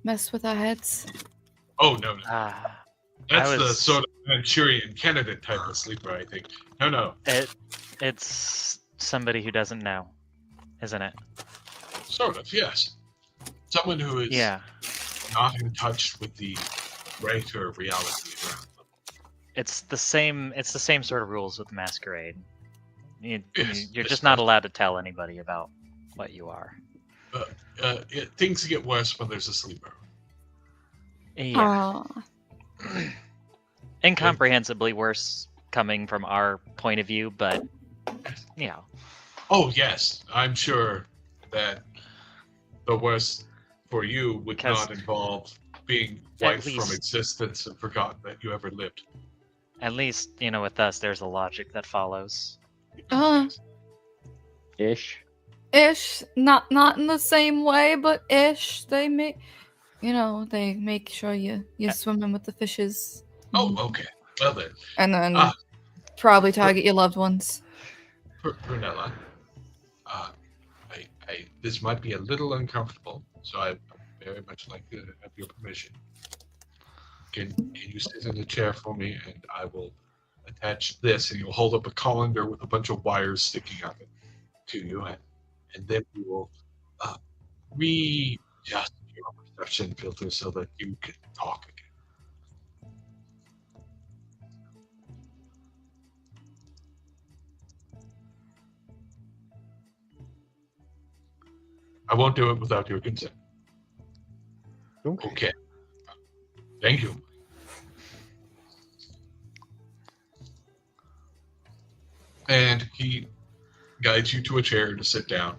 messed with our heads. Oh, no. That's I the was- sort of Manchurian candidate type of sleeper, I think. No. it's somebody who doesn't know, isn't it? Sort of, yes. Someone who is Yeah. not in touch with the greater reality around them. It's the same sort of rules with Masquerade. You're Yes, just not allowed to tell anybody about what you are. Things get worse when there's a sleeper. Yeah. Aw. Incomprehensibly worse coming from our point of view, but you know. Oh, yes. I'm sure that the worst for you would 'Cause not involve being at wiped from least- existence and forgotten that you ever lived. At least, with us there's a logic that follows. Ish. Ish. Not in the same way, but ish. They make they make sure you swimming with the fishes. Oh, okay. Well then, And then Ah. probably target your loved ones. Prunella, this might be a little uncomfortable, so I very much like to have your permission. Can you sit in the chair for me, and I will attach this, and you'll hold up a colander with a bunch of wires sticking out of it to you, and then we will readjust your perception filter so that you can talk again. I won't do it without your consent. Okay. Okay. Thank you. And he guides you to a chair to sit down,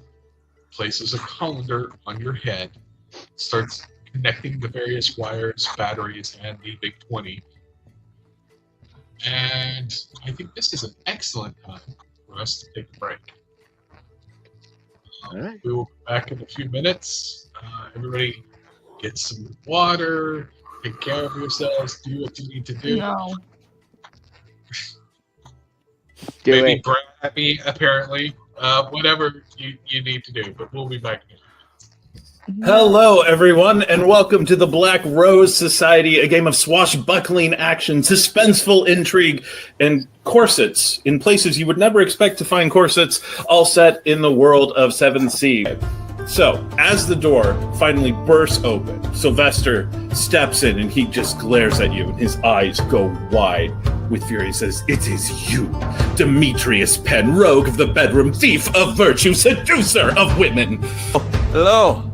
places a colander on your head, starts connecting the various wires, batteries, and the big 20. And I think this is an excellent time for us to take a break. All right. We will be back in a few minutes. Everybody get some water, take care of yourselves, do what you need to do. No. Do Maybe it. brag at me, apparently. Whatever you need to do, but we'll be back. Hello, everyone, and welcome to the Black Rose Society, a game of swashbuckling action, suspenseful intrigue, and corsets in places you would never expect to find corsets, all set in the world of 7th Sea. So, as the door finally bursts open, Sylvester steps in and he just glares at you, and his eyes go wide with fury. He says, "It is you, Demetrius Penn, rogue of the bedroom, thief of virtue, seducer of women." Hello.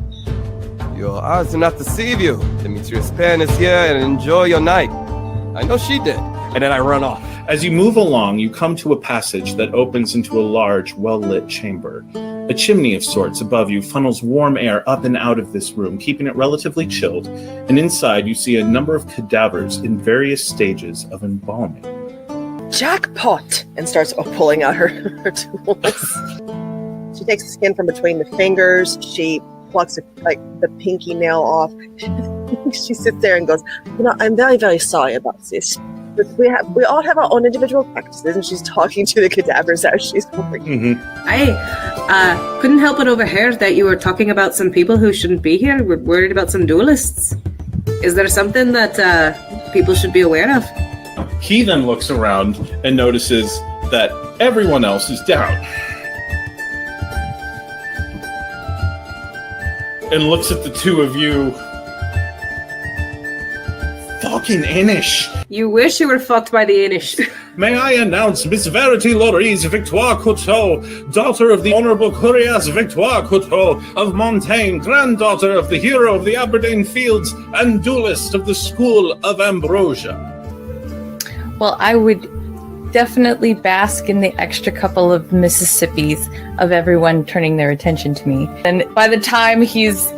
Your eyes do not deceive you. Demetrius Penn is here and enjoy your night. I know she did. And then I run off. As you move along, you come to a passage that opens into a large, well-lit chamber. A chimney of sorts above you funnels warm air up and out of this room, keeping it relatively chilled, and inside you see a number of cadavers in various stages of embalming. Jackpot! And starts pulling out her tools. She takes the skin from between the fingers. She plucks the pinky nail off. She sits there and goes, I'm very, very sorry about this. But we all have our own individual practices, and she's talking to the cadavers as she's working. Mm-hmm. I couldn't help but overhear that you were talking about some people who shouldn't be here. We're worried about some duelists. Is there something that people should be aware of? He then looks around and notices that everyone else is down. And looks at the two of you. Fucking Inish! You wish you were fucked by the Inish. May I announce Miss Verity Loris Victoire Couteau, daughter of the Honourable Curias Victoire Couteau of Montaigne, granddaughter of the hero of the Aberdeen Fields, and duelist of the School of Ambrosia. Well, I would definitely bask in the extra couple of Mississippis of everyone turning their attention to me. And by the time he's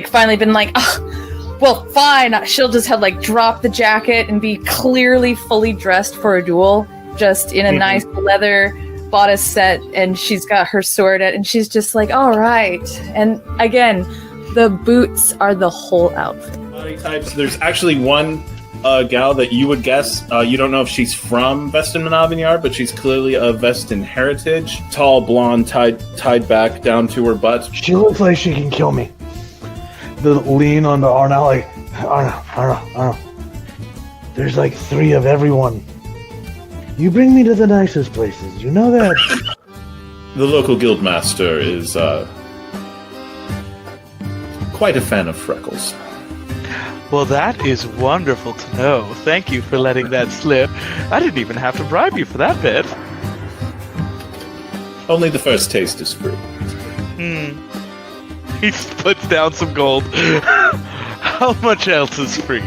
finally been well, fine, she'll just have drop the jacket and be clearly fully dressed for a duel, just in a nice leather bodice set, and she's got her sword at, and she's just all right. And again, the boots are the whole outfit. Body types. There's actually one gal that you would guess. You don't know if she's from Vestin Monavignyar, but she's clearly of Vestin heritage. Tall, blonde, tied back down to her butt. She looks like she can kill me. The lean on the Arna, Arna. There's 3 of everyone. You bring me to the nicest places, you know that? The local guildmaster is quite a fan of freckles. Well, that is wonderful to know. Thank you for letting that slip. I didn't even have to bribe you for that bit. Only the first taste is free. He puts down some gold. How much else is free?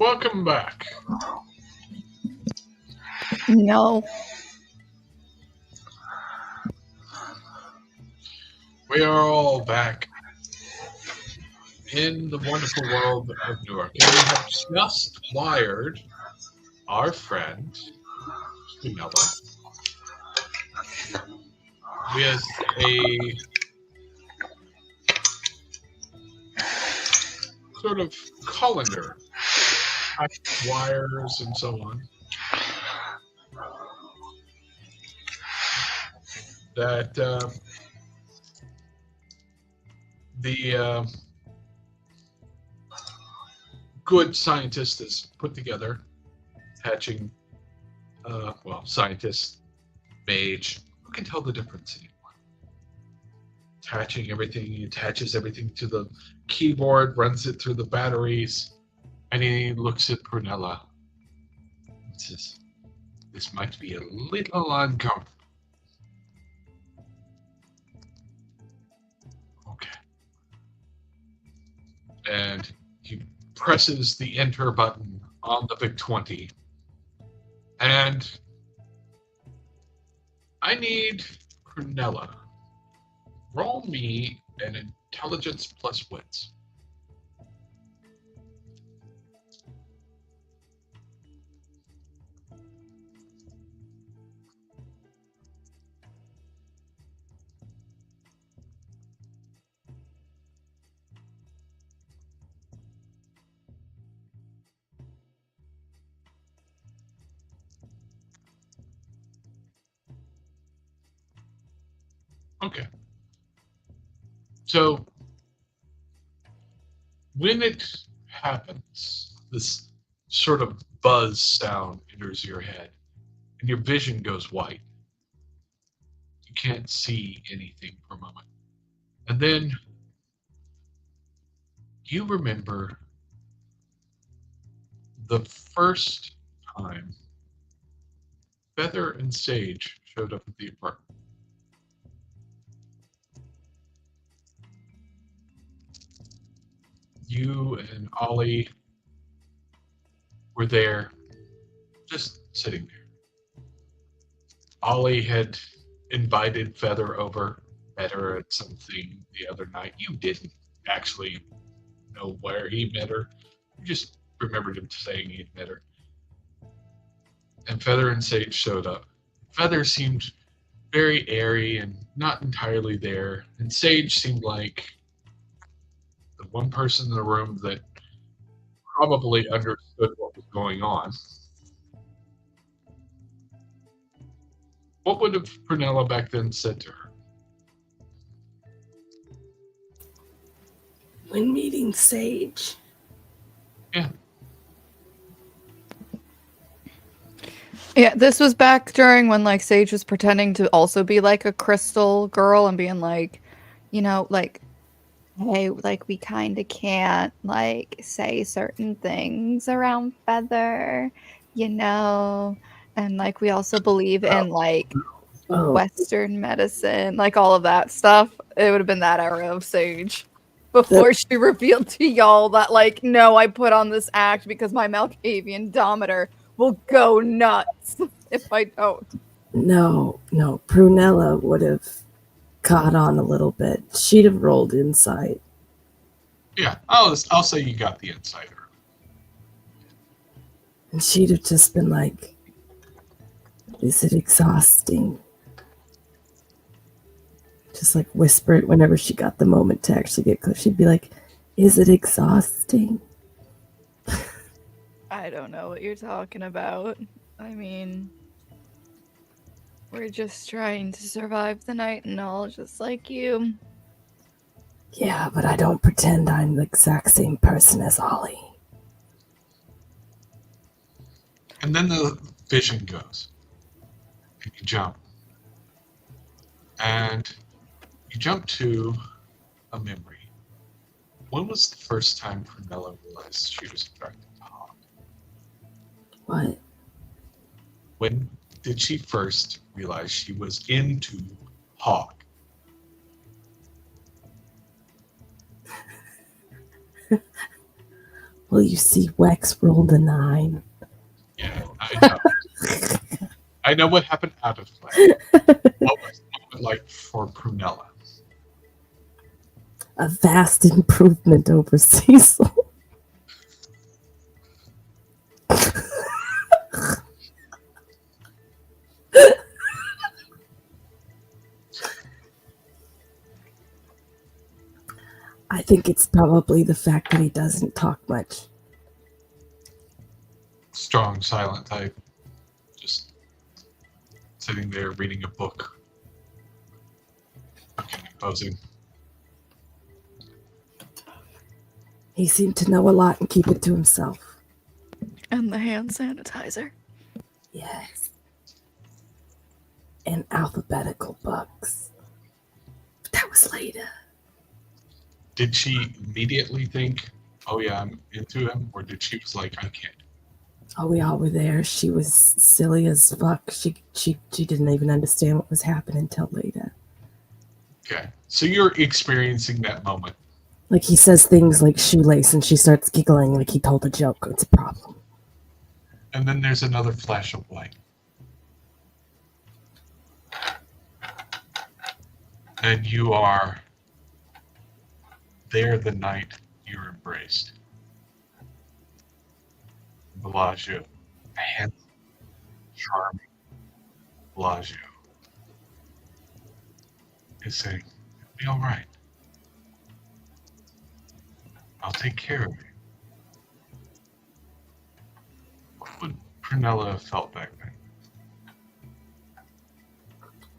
Welcome back. No. We are all back in the wonderful world of Newark. And we have just wired our friend, Prunella, with a sort of colander, wires and so on, that the good scientist has put together, attaching, scientist, mage, who can tell the difference anymore? Attaching everything, he attaches everything to the keyboard, runs it through the batteries, and he looks at Prunella and says, "This might be a little uncomfortable." Okay. And he presses the enter button on the Vic 20. And I need Prunella. Roll me an intelligence plus wits. Okay. So when it happens, this sort of buzz sound enters your head and your vision goes white. You can't see anything for a moment. And then you remember the first time Feather and Sage showed up at the apartment. You and Ollie were there, just sitting there. Ollie had invited Feather over, met her at something the other night. You didn't actually know where he met her. You just remembered him saying he'd met her. And Feather and Sage showed up. Feather seemed very airy and not entirely there, and Sage seemed like the one person in the room that probably understood what was going on. What would have Prunella back then said to her? When meeting Sage. Yeah. Yeah, this was back during when like Sage was pretending to also be like a crystal girl and being like, you know, like, hey, like we kind of can't like say certain things around Feather, you know, and like we also believe in like Western medicine, like all of that stuff. It would have been that era of Sage before she revealed to y'all that like, no, I put on this act because my Malkavian Dometer will go nuts if I don't. No, Prunella would have caught on a little bit. She'd have rolled insight. Yeah, I'll say you got the insider. And she'd have just been like, is it exhausting? Just like whisper it whenever she got the moment to actually get close. She'd be like, is it exhausting? I don't know what you're talking about. I mean, we're just trying to survive the night and all, just like you. Yeah, but I don't pretend I'm the exact same person as Ollie. And then the vision goes. And you jump. And you jump to a memory. When was the first time Prunella realized she was attracted to Hawk? What? When did she first realize she was into Hawk? Well, you see, Wex rolled a 9. Yeah, I know. I know what happened out of play. What was the moment like for Prunella? A vast improvement over Cecil. I think it's probably the fact that he doesn't talk much. Strong, silent type. Just sitting there reading a book. Looking imposing. He seemed to know a lot and keep it to himself. And the hand sanitizer. Yes. And alphabetical books. But that was later. Did she immediately think, oh yeah, I'm into him? Or did she was like, I can't? Oh, we all were there. She was silly as fuck. She didn't even understand what was happening until later. Okay. So you're experiencing that moment. Like he says things like shoelace and she starts giggling like he told a joke. It's a problem. And then there's another flash of light. And you are there the night you're embraced. Bellagio. Handsome, charming Bellagio is saying, it'll be all right. I'll take care of you. What would Prunella have felt back then?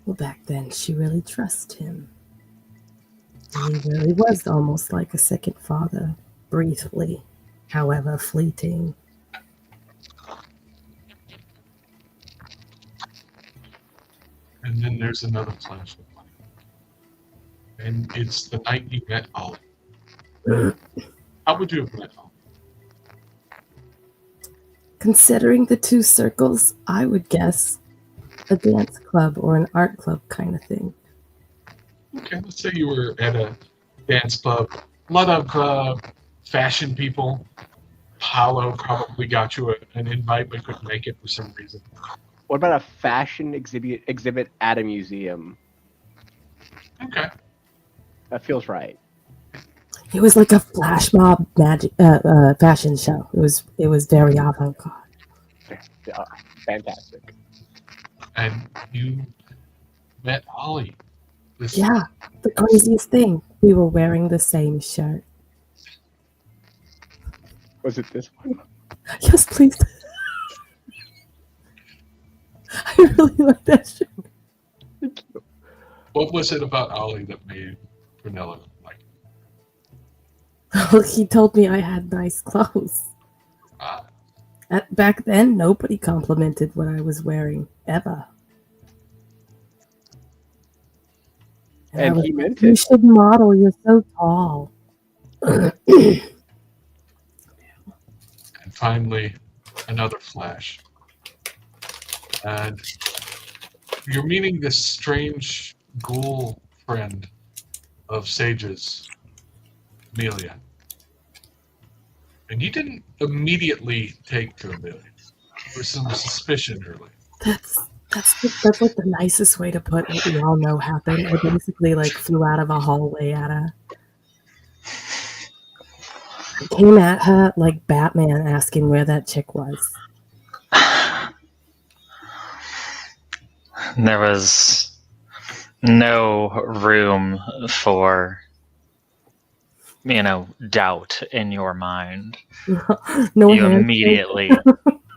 Well, back then, she really trusted him. He really was almost like a second father, briefly, however fleeting. And then there's another flash of light. And it's the night you met Ollie. How would you have met Ollie? Considering the two circles, I would guess a dance club or an art club kind of thing. Okay, let's say you were at a dance club. A lot of fashion people. Paolo probably got you an invite but couldn't make it for some reason. What about a fashion exhibit at a museum? Okay. That feels right. It was like a flash mob magic fashion show. It was very avant-garde. Fantastic. And you met Ollie. Yeah, the craziest thing. We were wearing the same shirt. Was it this one? Yes, please. I really like that shirt. Thank you. What was it about Ollie that made Prunella like it? Well, he told me I had nice clothes. Back then, nobody complimented what I was wearing, ever. And he meant You it. should model, you're so tall. And finally, another flash. And you're meeting this strange ghoul friend of Sage's, Amelia. And you didn't immediately take to Amelia. There was some suspicion early. That's like the nicest way to put what we all know happened. I basically like flew out of a hallway at her. I came at her like Batman asking where that chick was. There was no room for, doubt in your mind. No you handshake.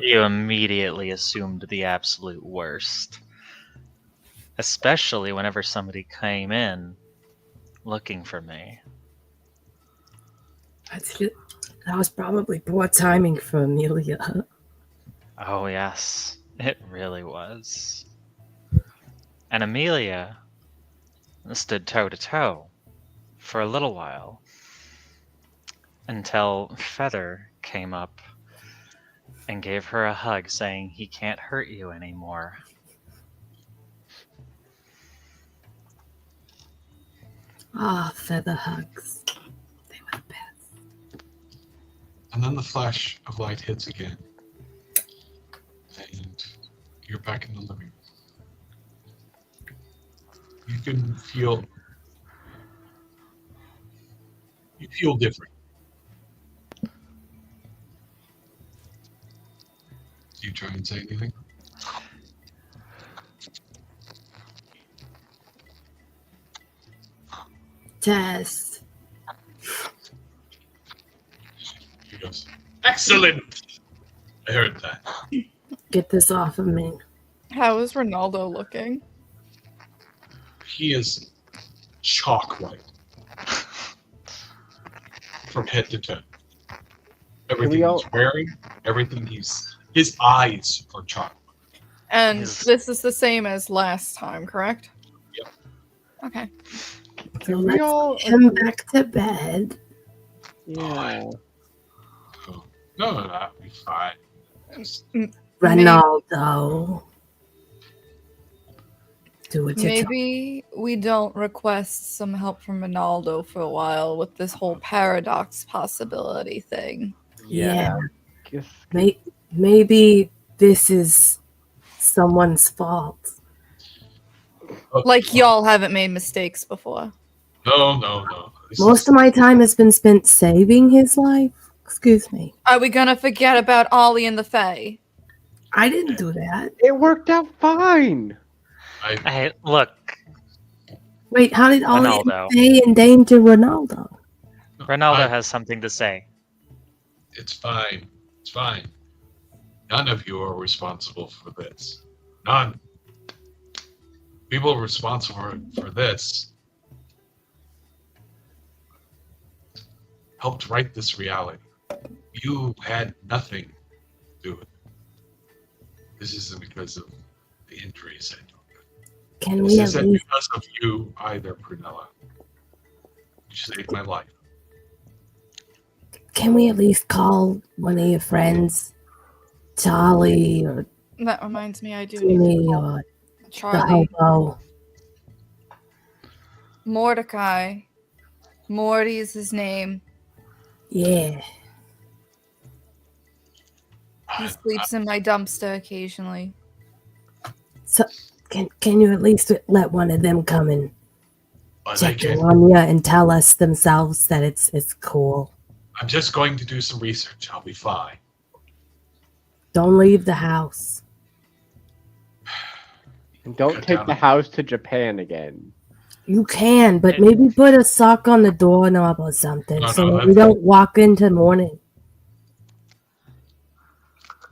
immediately assumed the absolute worst. Especially whenever somebody came in looking for me. That was probably poor timing for Amelia. Oh yes, it really was. And Amelia stood toe to toe for a little while until Feather came up and gave her a hug saying he can't hurt you anymore. Ah, Feather hugs. They were the best. And then the flash of light hits again. And you're back in the living room. You can feel... You feel different. Do you try and say anything? Tess. He goes, excellent! I heard that. Get this off of me. How is Ronaldo looking? He is chalk white. From head to toe. Everything he's wearing, everything his eyes are chalk. And this is the same as last time, correct? Yep. Okay. So let's come back to bed. Yeah. No, that'll be fine. Ronaldo. Do what you Maybe we don't request some help from Ronaldo for a while with this whole paradox possibility thing. Yeah. Maybe this is someone's fault. Like y'all haven't made mistakes before. No. Most of my time has been spent saving his life. Excuse me. Are we gonna forget about Ollie and the Fae? I didn't do that. It worked out fine. Hey, look. Wait, how did Ollie Ronaldo. stay endanger Ronaldo? Ronaldo has something to say. It's fine. It's fine. None of you are responsible for this. None. People responsible for this helped write this reality. You had nothing to do with it. This isn't because of the injuries I took. Can This we at isn't least because of you either, Prunella. You saved my life. Can we at least call one of your friends, Charlie or That reminds me, I do Jimmy need to call or the Charlie. hobo? Mordecai. Morty is his name. Yeah. He sleeps in my dumpster occasionally. So can you at least let one of them come and But check I in can't. on you and tell us themselves that it's cool? I'm just going to do some research. I'll be fine. Don't leave the house. And don't take the house to Japan again. You can, but maybe put a sock on the doorknob or something No, so no, that we that's- don't walk into morning.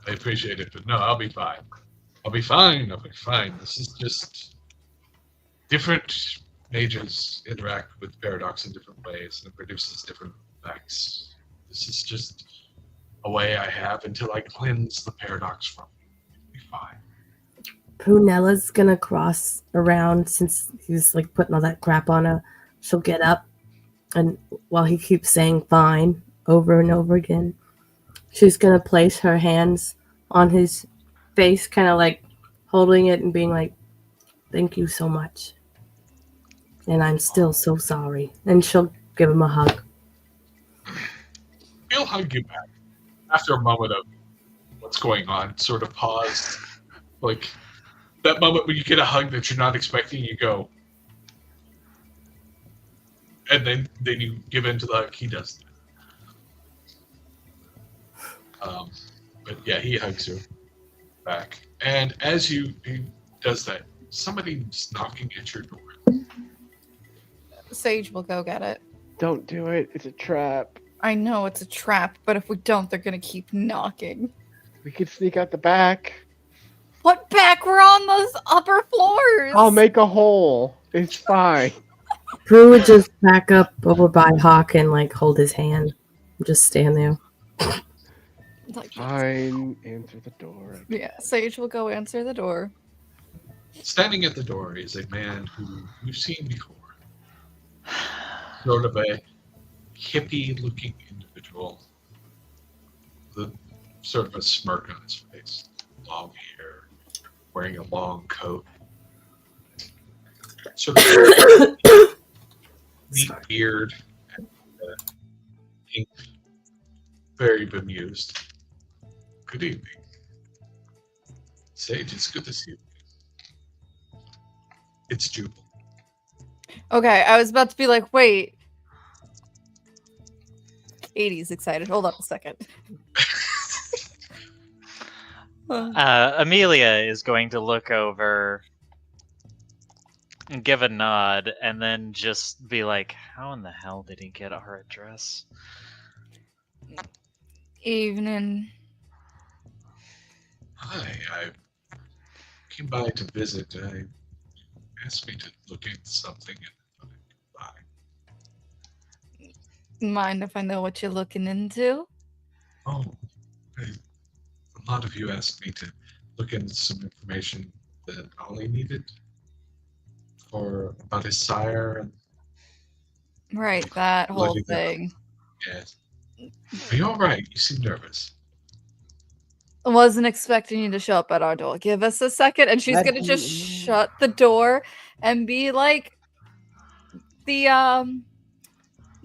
I appreciate it, but no, I'll be fine. I'll be fine. This is just different mages interact with paradox in different ways and it produces different effects. This is just a way I have until I cleanse the paradox from me. It'll be fine. Prunella's gonna cross around since he's like putting all that crap on her. She'll get up, and while he keeps saying fine over and over again, she's gonna place her hands on his face, kind of like holding it and being like, thank you so much. And I'm still so sorry. And she'll give him a hug. He'll hug you back after a moment of what's going on, sort of paused. Like that moment when you get a hug that you're not expecting, you go. And then you give in to the hug. He does that. But yeah, he hugs you back. And as he does that, somebody's knocking at your door. Sage will go get it. Don't do it. It's a trap. I know it's a trap, but if we don't, they're gonna keep knocking. We could sneak out the back. What back? We're on those upper floors. I'll make a hole. It's fine. Prue would just back up over by Hawk and like hold his hand. Just stand there. Fine. Answer the door. Yeah, Sage will go answer the door. Standing at the door is a man who you've seen before. Sort of a hippie-looking individual. With sort of a smirk on his face. Long hair. Wearing a long coat. Sort of neat beard. And pink very bemused. Good evening. Sage, it's good to see you. It's Jubal. Okay, I was about to be like, wait. Katie's excited. Hold up a second. Amelia is going to look over and give a nod, and then just be like, how in the hell did he get our address? Evening. Hi, I came by to visit. I asked me to look into something and bye. Mind if I know what you're looking into? Oh, a lot of you asked me to look into some information that Ollie needed about his sire and Right, that whole Bloody hell. thing. yes. Are you all right? You seem nervous. I wasn't expecting you to show up at our door. Give us a second, and she's gonna just shut the door and be like, the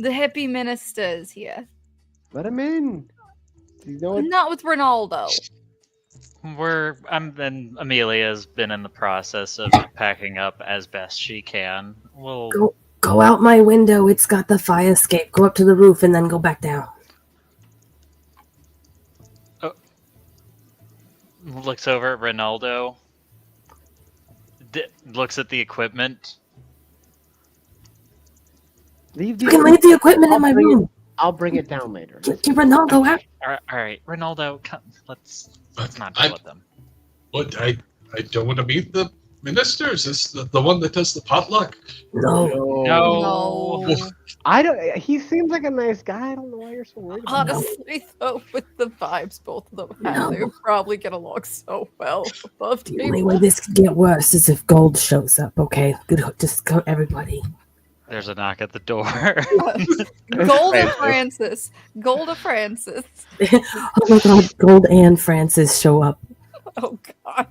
hippie ministers here. Let him in. You know what? Not with Ronaldo. And Amelia's been in the process of packing up as best she can. We'll Go out my window. It's got the fire escape. Go up to the roof and then go back down. looks over at Ronaldo. Looks at the equipment. You can leave the equipment in my room. I'll bring it down later. Get Ronaldo out. All right, Ronaldo, come, let's not deal with them. What? I don't want to meet the ministers. Is the one that does the potluck? No. I don't. He seems like a nice guy. I don't know why you're so worried about him. Honestly, though, with the vibes both of them have, they would probably get along so well above The only way this could get worse is if Gold shows up. Okay, good. Just go, everybody. There's a knock at the door. Golda Francis. Golda Francis. Oh my God, Gold and Francis show up. Oh God.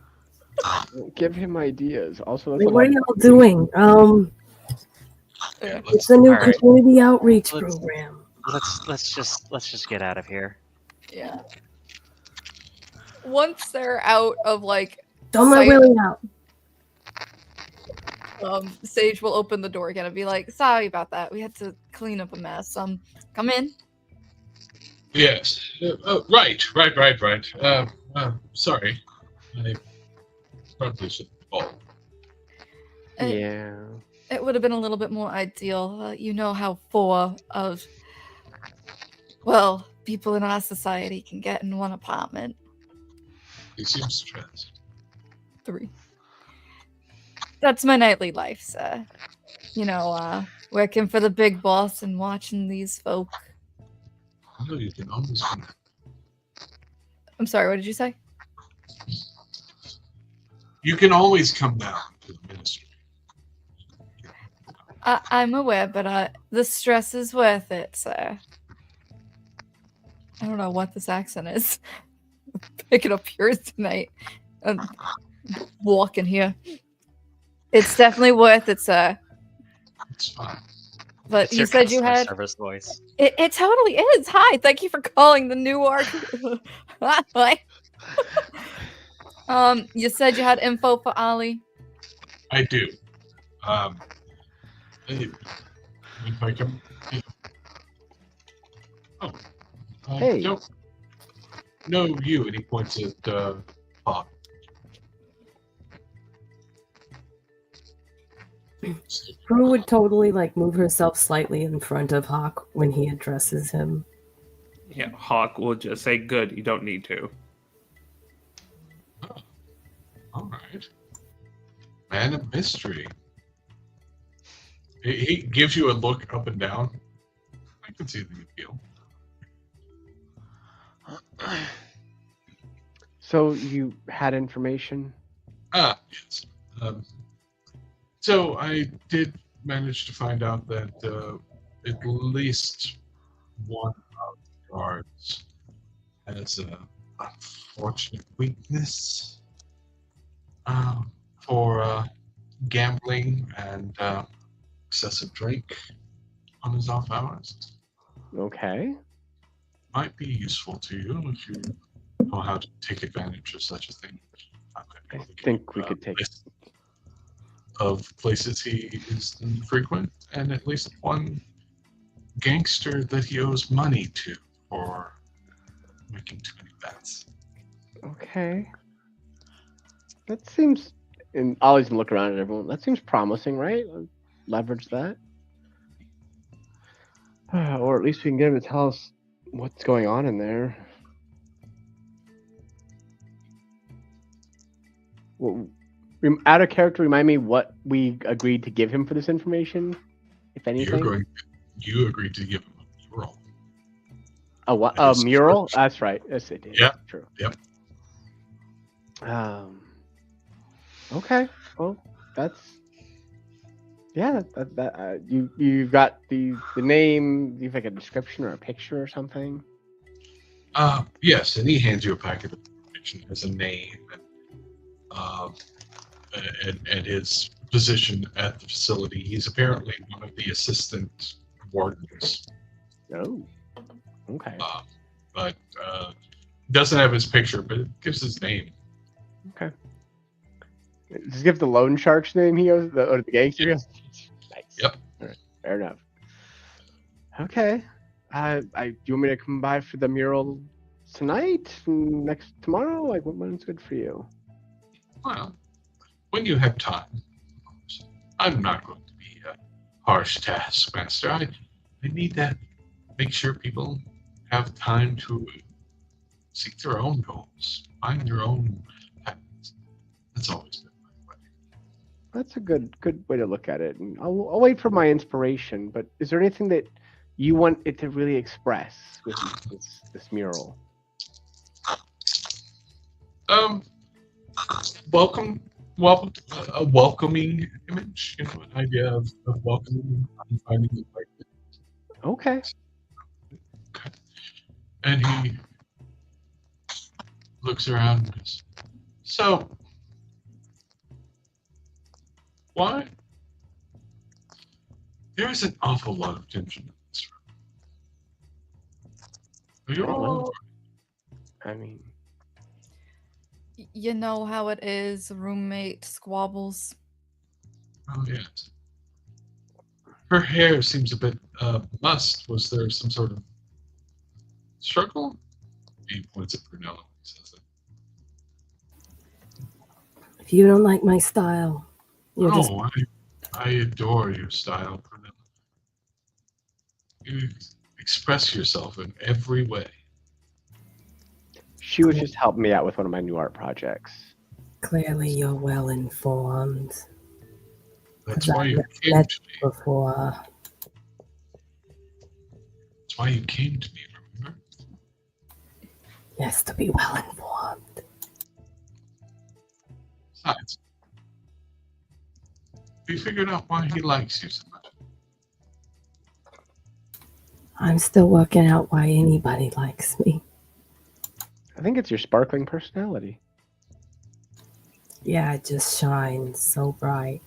Give him ideas. Also, Wait, what are y'all doing? It's the new community outreach program. Let's just get out of here. Yeah. Once they're out of like, Don't let Willie out. Sage will open the door again and be like, "Sorry about that. We had to clean up a mess. Come in." Yes. Right. Sorry. I probably should fall. Yeah. It would have been a little bit more ideal. You know how 4 of, well, people in our society can get in one apartment. He seems stressed. 3. That's my nightly life, sir. You know, working for the big boss and watching these folk. No, you can always come. I'm sorry, what did you say? You can always come down to the ministry. I'm aware, but the stress is worth it, sir. I don't know what this accent is. Picking up yours tonight. And walking here. It's definitely worth it, sir. It's fine. But It's you your said you customer had... service voice. It totally is. Hi, thank you for calling the Newark. You said you had info for Ollie. I do. If I can. Oh. Hey. Don't know you, and he points at Hawk. Prue would totally move herself slightly in front of Hawk when he addresses him. Yeah, Hawk will just say, "Good, you don't need to." Oh. All right. Man of mystery. He gives you a look up and down. I can see the appeal. So you had information? Yes. So I did manage to find out that at least one of the guards has an unfortunate weakness for gambling and excessive drink on his off hours. Okay. might be useful to you if you know how to take advantage of such a thing. I think we could take of places he is frequent, and at least one gangster that he owes money to for making too many bets. Okay. That seems, and Ollie's gonna look around at everyone. That seems promising, right? Leverage that. Or at least we can get him to tell us what's going on in there. Well, out of character, remind me what we agreed to give him for this information, if anything. You agreed to give him a mural. A what? A mural? That's right. Yes, it did. Yeah. True. Yep. Okay. Well, that's you've got the name. You've like a description or a picture or something. Yes, and he hands you a packet of information as a name and his position at the facility. He's apparently one of the assistant wardens. Oh, okay. But doesn't have his picture, but it gives his name. Okay. Does he give the loan shark's name he goes, or the gangster goes? Nice. Yep. All right. Fair enough. Okay. Do you want me to come by for the mural tonight? Tomorrow? Like, when's good for you? Well, when you have time. I'm not going to be a harsh taskmaster. I need to make sure people have time to seek their own goals, find their own paths. That's always been my way. That's a good way to look at it. And I'll wait for my inspiration. But is there anything that you want it to really express with this mural? A welcoming image, an idea of welcoming and finding the right fit. Okay. And he looks around and goes, so, why? There's an awful lot of tension in this room. Are you all I mean, You know how it is, roommate squabbles. Oh, yes. Her hair seems a bit mussed. Was there some sort of struggle? He points at Prunella and says it. If you don't like my style, you're just... I adore your style, Prunella. You express yourself in every way. she was just helping me out with one of my new art projects. Clearly, you're well informed. That's why you came met to me. before. That's why you came to me, remember? Yes, to be well informed. Besides, we figured out why he likes you so much. I'm still working out why anybody likes me. I think it's your sparkling personality. Yeah, it just shines so bright.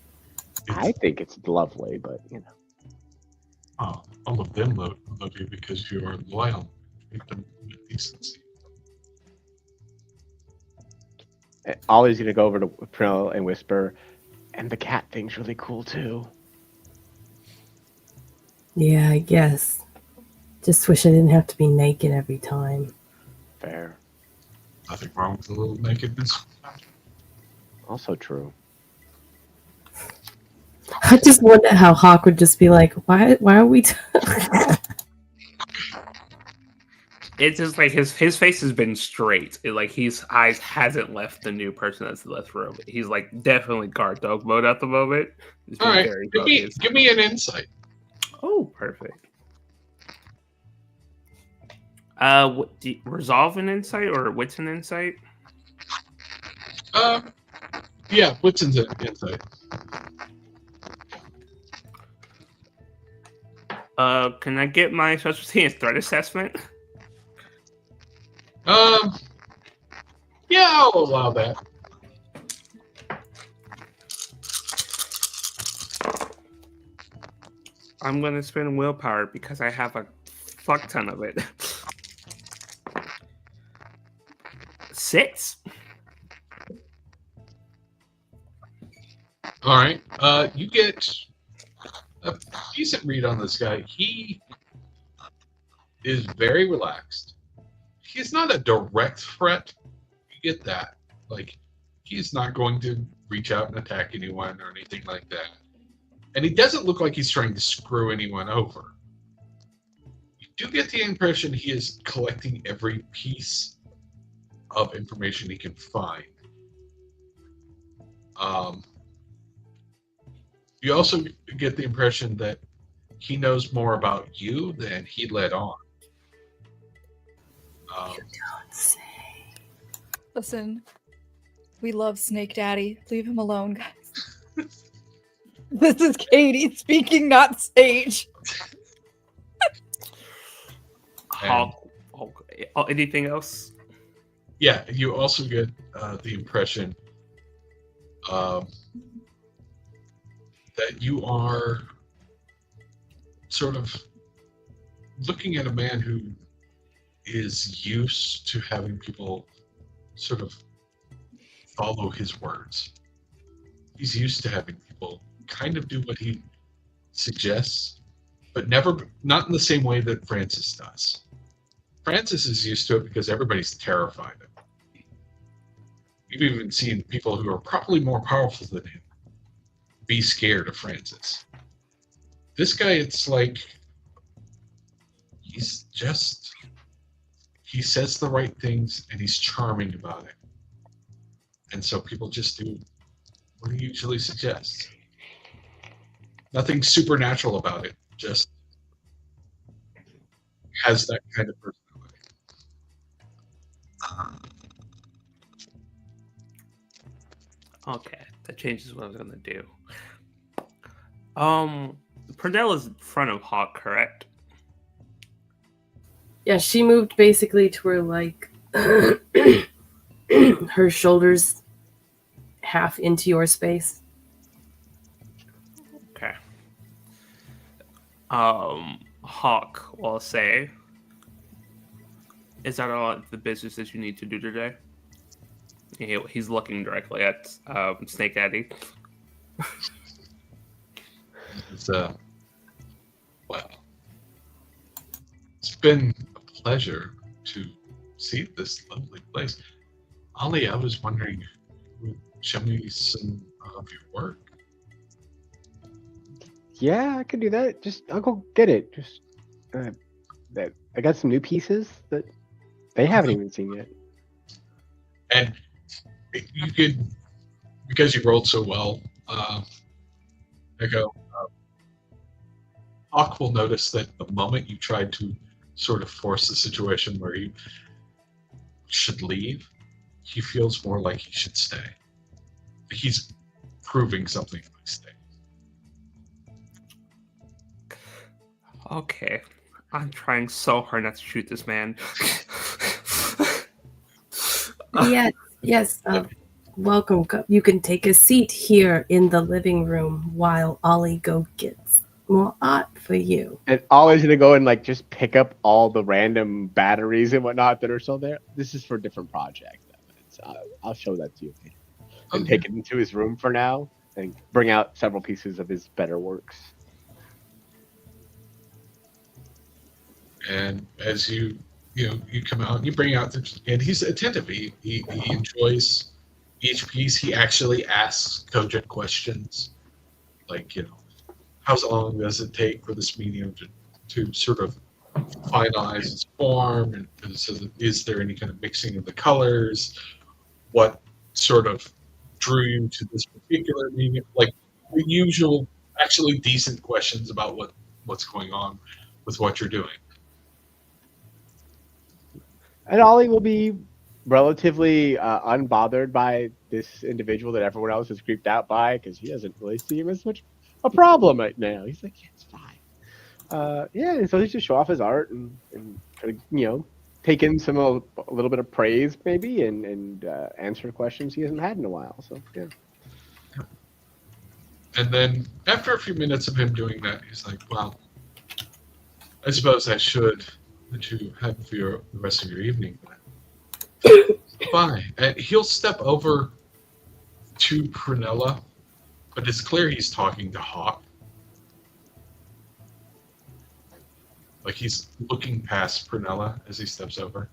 I think it's lovely, but you know. Oh, all of them love you because you are loyal. Treat them with decency. Ollie's gonna go over to Prunella and whisper, and the cat thing's really cool too. Yeah, I guess. Just wish I didn't have to be naked every time. Fair. Nothing wrong with a little nakedness. Also true. I just wonder how Hawk would just be like, why are we... It's just like his face has been straight. Like his eyes hasn't left the new person that's left room. He's like definitely guard dog mode at the moment. All right, give me an insight. Oh, perfect. Resolve an insight or wits an insight? Yeah, wits an insight. Can I get my specialty in threat assessment? Yeah, I'll allow that. I'm gonna spend willpower because I have a fuck ton of it. 6. All right. You get a decent read on this guy. He is very relaxed. He's not a direct threat. You get that. Like, he's not going to reach out and attack anyone or anything like that. And he doesn't look like he's trying to screw anyone over. You do get the impression he is collecting every piece of information he can find. You also get the impression that he knows more about you than he let on. You don't say. Listen, we love Snake Daddy. Leave him alone, guys. This is Katie speaking, not Sage. Anything else? Yeah, you also get the impression that you are sort of looking at a man who is used to having people sort of follow his words. He's used to having people kind of do what he suggests, but not in the same way that Francis does. Francis is used to it because everybody's terrified of him. You've even seen people who are probably more powerful than him be scared of Francis. This guy, it's like he says the right things and he's charming about it. And so people just do what he usually suggests. Nothing supernatural about it, just has that kind of personality. Okay, that changes what I was gonna do. Prunella's in front of Hawk, correct? Yeah, she moved basically to where, like, her shoulders half into your space. Okay. Hawk will say, is that all the business that you need to do today? He's looking directly at Snake Daddy. It's well, it's been a pleasure to see this lovely place. Ollie, I was wondering if you would show me some of your work. Yeah, I could do that. I'll go get it. I got some new pieces that they haven't even seen yet. And you could, because you rolled so well, Hawk will notice that the moment you tried to sort of force the situation where he should leave, he feels more like he should stay. He's proving something by staying. Okay. I'm trying so hard not to shoot this man. Yes. Welcome. You can take a seat here in the living room while Ollie go gets more art for you. And Ollie's gonna go and like just pick up all the random batteries and whatnot that are still there. This is for a different project. I'll show that to you later. And take it into his room for now and bring out several pieces of his better works. And as you come out and you bring out and he's attentive. He enjoys each piece. He actually asks cogent questions, like, how long does it take for this medium to sort of finalize its form? And is there any kind of mixing of the colors? What sort of drew you to this particular medium? Like the usual, actually decent questions about what's going on with what you're doing. And Ollie will be relatively unbothered by this individual that everyone else is creeped out by because he doesn't really see him as much a problem right now. He's like, yeah, it's fine. And so he's just show off his art and try to, take in a little bit of praise maybe and answer questions he hasn't had in a while. So, yeah. And then after a few minutes of him doing that, he's like, well, I suppose I should let you have the rest of your evening. by. He'll step over to Prunella, but it's clear he's talking to Hawk. Like he's looking past Prunella as he steps over.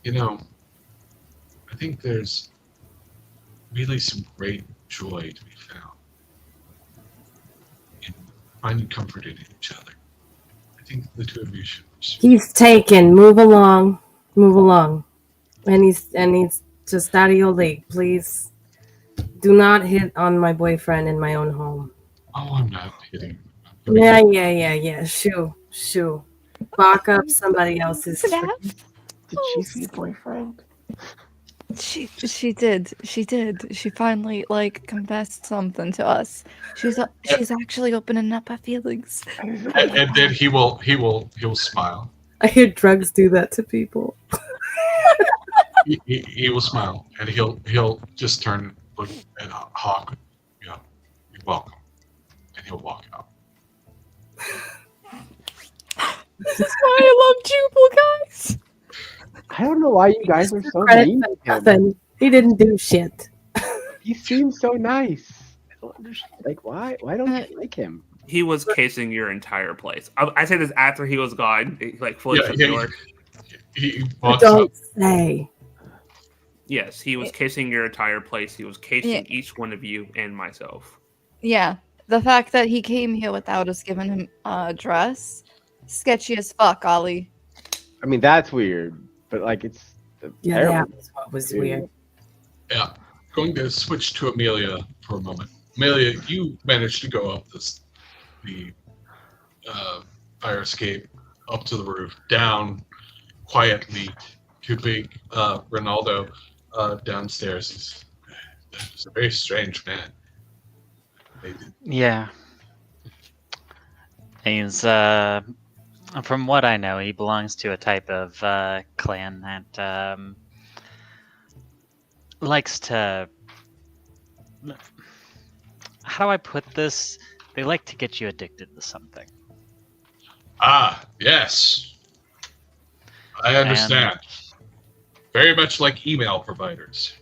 You know, I think there's really some great joy to be found in finding comfort in each other. I think the two of you should. He's taken. Move along. Move along. And he's just out of your league. Please do not hit on my boyfriend in my own home. Oh, I'm not hitting. Yeah. Shoo. Bark up somebody else's. Did she see a boyfriend? She did. She finally confessed something to us. She's actually opening up her feelings. And then he will smile. I hear drugs do that to people. he will smile and he'll just turn, look at Hawk. Yeah, you're welcome, and he'll walk out. This is why I love Jubal, guys. I don't know why you guys are so mean to him. He didn't do shit. He seems so nice. I don't understand. Like, why don't you like him? He was casing your entire place. I say this after he was gone, fully shut the door. He don't say. Yes, he was casing your entire place. He was casing each one of you and myself. Yeah, the fact that he came here without us giving him a address, sketchy as fuck, Ollie. I mean, that's weird, but it's that was what was weird. Yeah, going to switch to Amelia for a moment. Amelia, you managed to go up the fire escape, up to the roof, down quietly to big Ronaldo downstairs. He's a very strange man. Yeah. He's, from what I know, he belongs to a type of clan that likes to... How do I put this? They like to get you addicted to something. Ah, yes. I understand. Very much like email providers.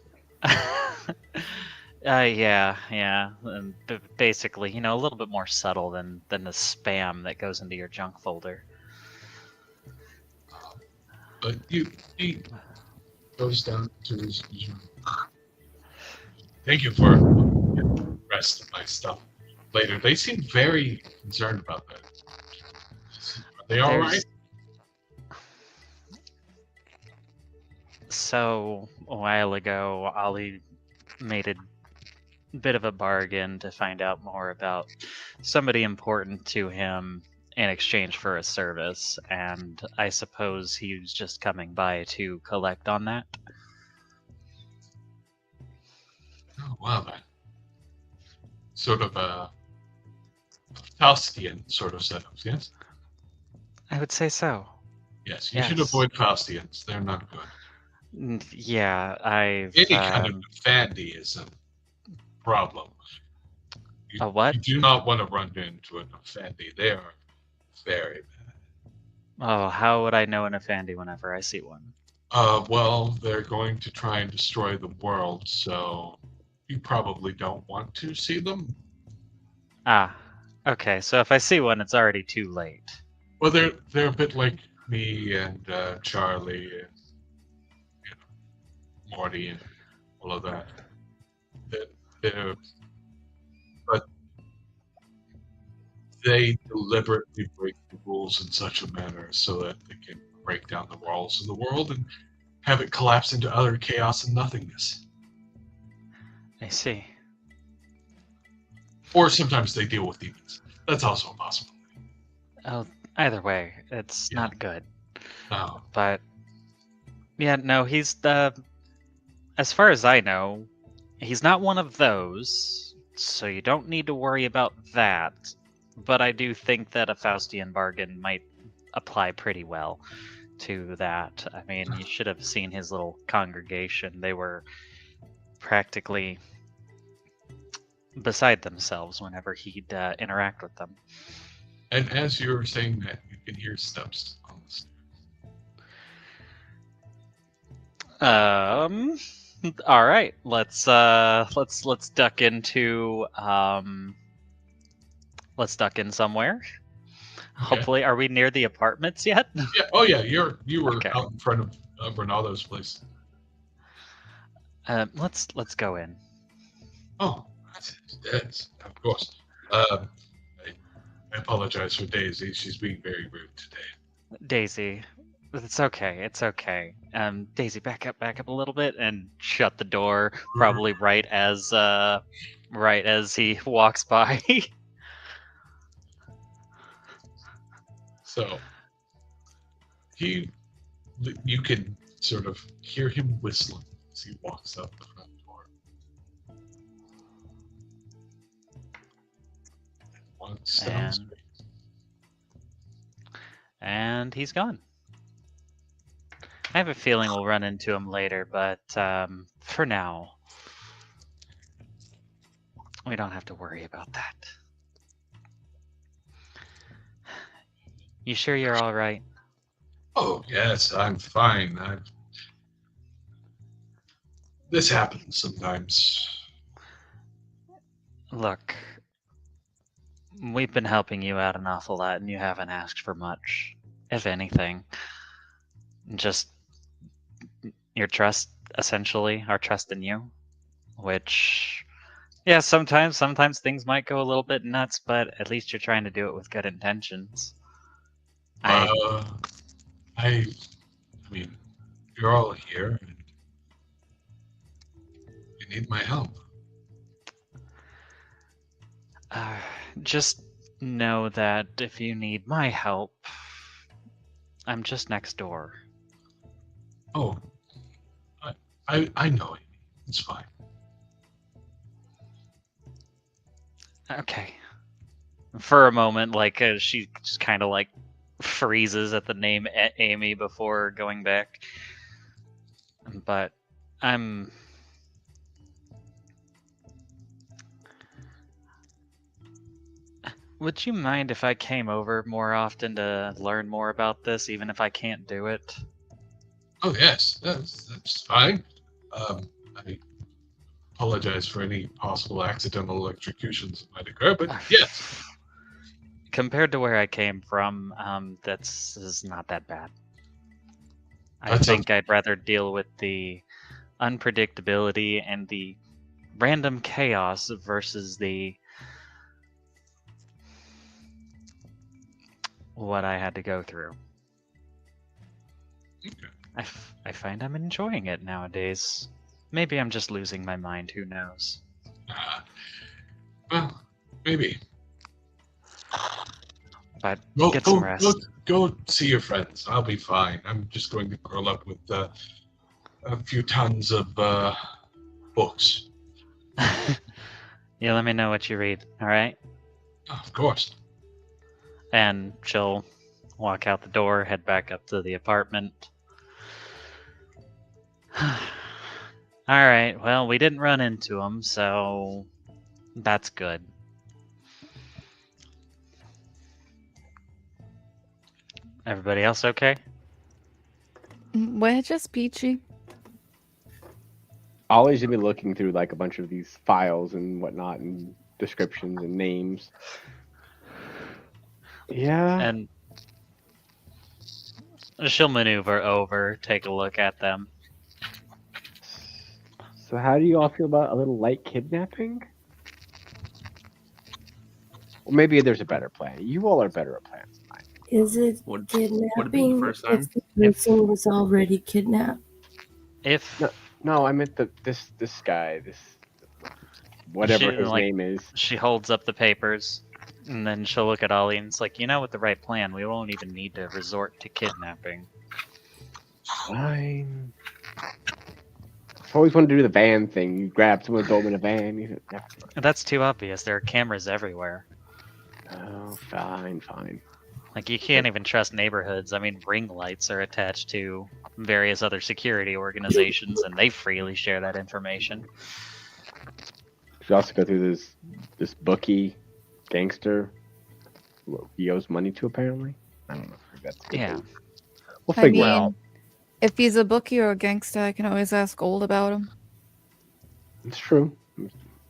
Yeah. And basically, a little bit more subtle than the spam that goes into your junk folder. But he goes down to his room. Thank you for the rest of my stuff later. They seem very concerned about that. Are they all right? So, a while ago, Ollie made a bit of a bargain to find out more about somebody important to him in exchange for a service, and I suppose he was just coming by to collect on that. Oh, wow, man. Sort of a Faustian sort of setups, yes? I would say so. Yes, you should avoid Faustians. They're not good. Yeah, Any kind of Fandy is a problem. A what? You do not want to run into an Fandy. They are very bad. Oh, how would I know an Afandi whenever I see one? Well, they're going to try and destroy the world, so you probably don't want to see them. Ah, okay. So if I see one, it's already too late. Well, they're a bit like me and Charlie and Morty and all of that. But they deliberately break the rules in such a manner so that they can break down the walls of the world and have it collapse into utter chaos and nothingness. I see. Or sometimes they deal with demons. That's also possible. Oh, either way, it's not good. No. But yeah, no, he's as far as I know, he's not one of those, so you don't need to worry about that. But I do think that a Faustian bargain might apply pretty well to that. I mean, you should have seen his little congregation. They were practically beside themselves whenever he'd interact with them. And as you're saying that, you can hear steps on the stairs. All right. Let's duck into let's duck in somewhere. Okay. Hopefully, are we near the apartments yet? Yeah. Oh yeah. You were Okay. out in front of Ronaldo's place. Let's go in. Oh, yes, of course. I apologize for Daisy. She's being very rude today. Daisy, it's okay. It's okay. Daisy, back up a little bit and shut the door. Probably right as he walks by. So you can sort of hear him whistling as he walks out the front door. Walks down the street. And he's gone. I have a feeling we'll run into him later, but for now, we don't have to worry about that. You sure you're all right? Oh yes, I'm fine. This happens sometimes. Look, we've been helping you out an awful lot, and you haven't asked for much, if anything. Just your trust, essentially, our trust in you. Which, yeah, sometimes things might go a little bit nuts, but at least you're trying to do it with good intentions. I mean, you're all here, and you need my help. Just know that if you need my help, I'm just next door. Oh, I know it. It's fine. Okay. For a moment, like she just kind of like freezes at the name Amy before going back. But would you mind if I came over more often to learn more about this, even if I can't do it? Oh yes, that's fine. I apologize for any possible accidental electrocutions that might occur, but yes. Compared to where I came from, this is not that bad. I That think I'd rather deal with the unpredictability and the random chaos versus what I had to go through. Okay. I find I'm enjoying it nowadays. Maybe I'm just losing my mind, who knows? Well, maybe. But get some rest. Go see your friends. I'll be fine. I'm just going to curl up with a few tons of books. Yeah, let me know what you read, alright? Of course. And she'll walk out the door, head back up to the apartment. Alright, well, we didn't run into him, so that's good. Everybody else okay? We're just peachy. Ollie's gonna be looking through like a bunch of these files and whatnot and descriptions and names. Yeah. And she'll maneuver over, take a look at them. So how do you all feel about a little light kidnapping? Or maybe there's a better plan. You all are better at plans than I am. Is it Would it be the kidnapping first time? if the person was already kidnapped? No, I meant this guy, whatever his name is. She holds up the papers, and then she'll look at Ollie, and it's like, with the right plan, we won't even need to resort to kidnapping. Fine. I've always wanted to do the van thing. You grab someone, throw them in a van. That's too obvious. There are cameras everywhere. Oh, fine. Like, you can't even trust neighborhoods. I mean, ring lights are attached to various other security organizations, and they freely share that information. You also go through this bookie gangster who he owes money to, apparently. I don't know if that's good. Yeah. We'll figure it I out. mean, If he's a bookie or a gangster, I can always ask Gold about him. It's true.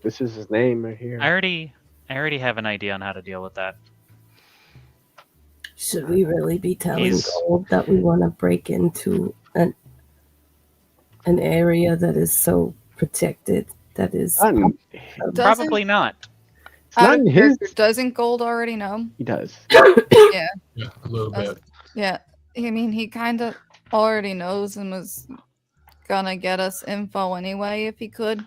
This is his name right here. I already have an idea on how to deal with that. Should we really be telling He's- Gold that we want to break into an area that is so protected? That is Probably not. Out of not his- character, doesn't Gold already know? He does. Yeah. Yeah, a little bit. Yeah. I mean, he kind of already knows and was gonna get us info anyway if he could.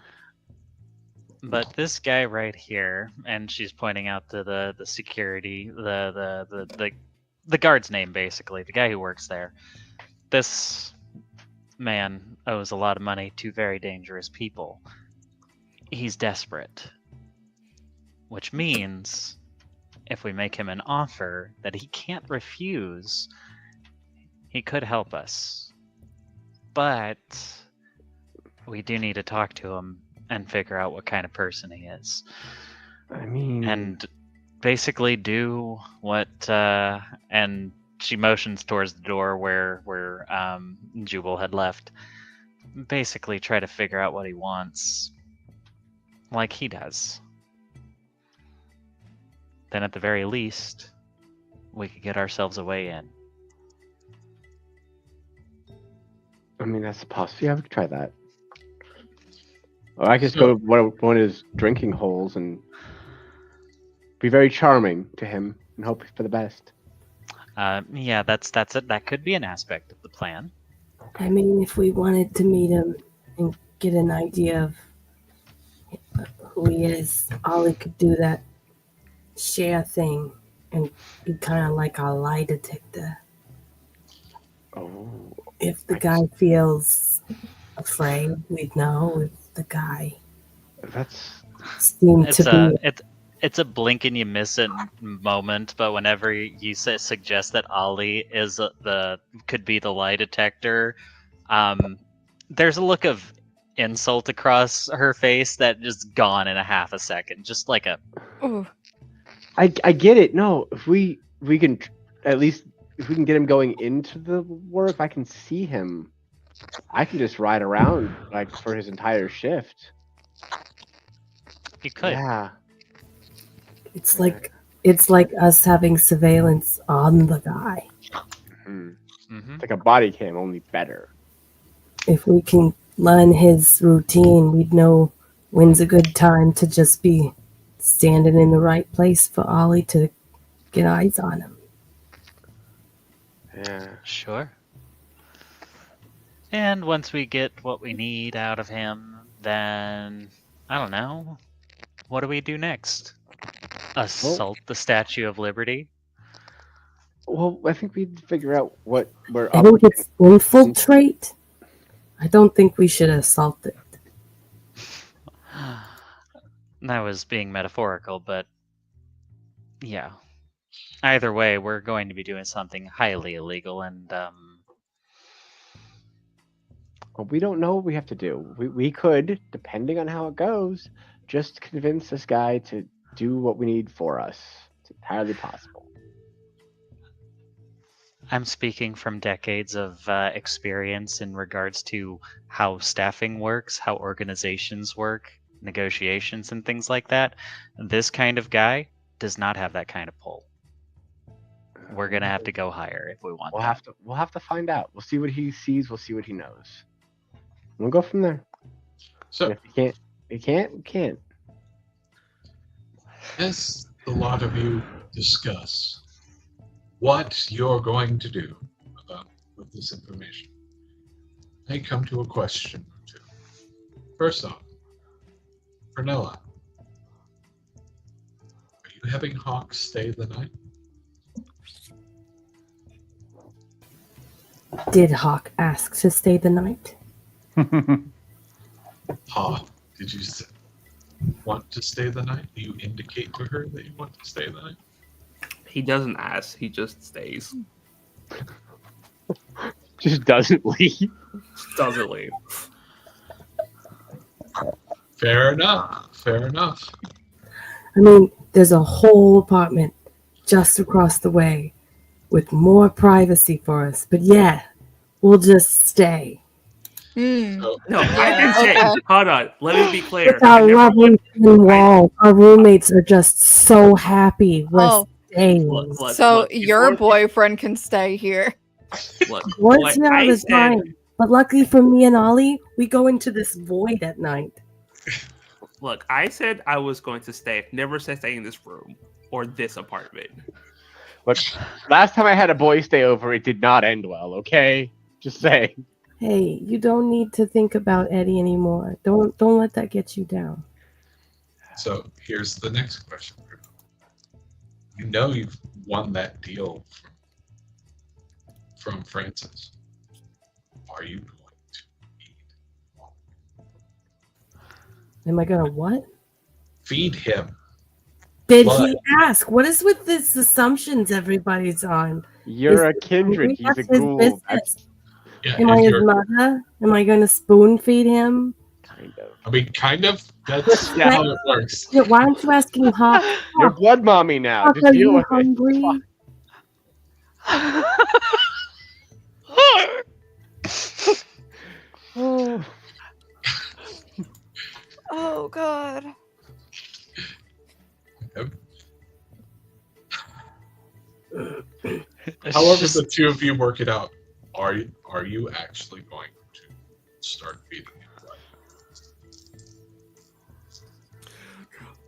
But this guy right here, and she's pointing out to the security, the guard's name basically, the guy who works there. This man owes a lot of money to very dangerous people. He's desperate. Which means if we make him an offer that he can't refuse, he could help us. But we do need to talk to him and figure out what kind of person he is. I mean, and basically do what and she motions towards the door where Jubal had left. Basically try to figure out what he wants like he does. Then at the very least, we could get ourselves a way in. I mean, that's a possibility. Yeah, we could try that. Or I could just go to one of his drinking holes and be very charming to him and hope for the best. Yeah, that's it. That could be an aspect of the plan. I mean, if we wanted to meet him and get an idea of who he is, Ollie could do that share thing and be kind of like a lie detector. Oh. If the guy feels afraid, we'd know. If the guy seemed to be... It's a blink and you miss it moment, but whenever you suggest that Ollie is could be the lie detector, there's a look of insult across her face that just gone in a half a second, just like a. Ooh. I get it. No, if we can at least if we can get him going into the work, if I can see him, I can just ride around like for his entire shift. You could. Yeah. It's like us having surveillance on the guy. Mm-hmm. It's like a body cam, only better. If we can learn his routine, we'd know when's a good time to just be standing in the right place for Ollie to get eyes on him. Yeah. Sure. And once we get what we need out of him, then I don't know. What do we do next? Assault the Statue of Liberty? Well, I think we need to figure out what we're I up think against. it's infiltrate. I don't think we should assault it. That was being metaphorical, but yeah. Either way, we're going to be doing something highly illegal, and Well, we don't know what we have to do. We could, depending on how it goes, just convince this guy to do what we need for us. It's entirely possible. I'm speaking from decades of experience in regards to how staffing works, how organizations work, negotiations, and things like that. This kind of guy does not have that kind of pull. We're gonna have to go higher if we want. We'll have to find out. We'll see what he sees. We'll see what he knows. We'll go from there. So and if he can't. As the lot of you discuss what you're going to do with this information, I come to a question or two. First off, Prunella, are you having Hawk stay the night? Did Hawk ask to stay the night? Did you want to stay the night? Do you indicate to her that you want to stay the night? He doesn't ask, he just stays. Just doesn't leave. Doesn't leave. Fair enough. Fair enough. I mean, there's a whole apartment just across the way with more privacy for us. But yeah, we'll just stay. So, No, I didn't say. Okay. Hold on. Let me be clear. With our lovely thin walls, our roommates are just so happy we're staying. So your boyfriend can stay here. Look, Once here all the time. But luckily for me and Ollie, we go into this void at night. Look, I said I was going to stay. Never said stay in this room or this apartment. Look, last time I had a boy stay over, it did not end well, okay? Just saying. Hey, you don't need to think about Eddie anymore. Don't let that get you down. So here's the next question. You know you've won that deal from Francis. Are you going to Am I gonna what? feed him? Did blood? he ask? What is with this assumptions everybody's on? You're a kindred. He's a ghoul. Am I his mother? Am I gonna spoon feed him? Kind of. I mean, kind of. That's how it works. Yeah, why aren't you asking Hawk? You're blood mommy now. Hawk, Just are deal you with hungry? it. Oh God. However, the two of you work it out. Are you actually going to start feeding him blood?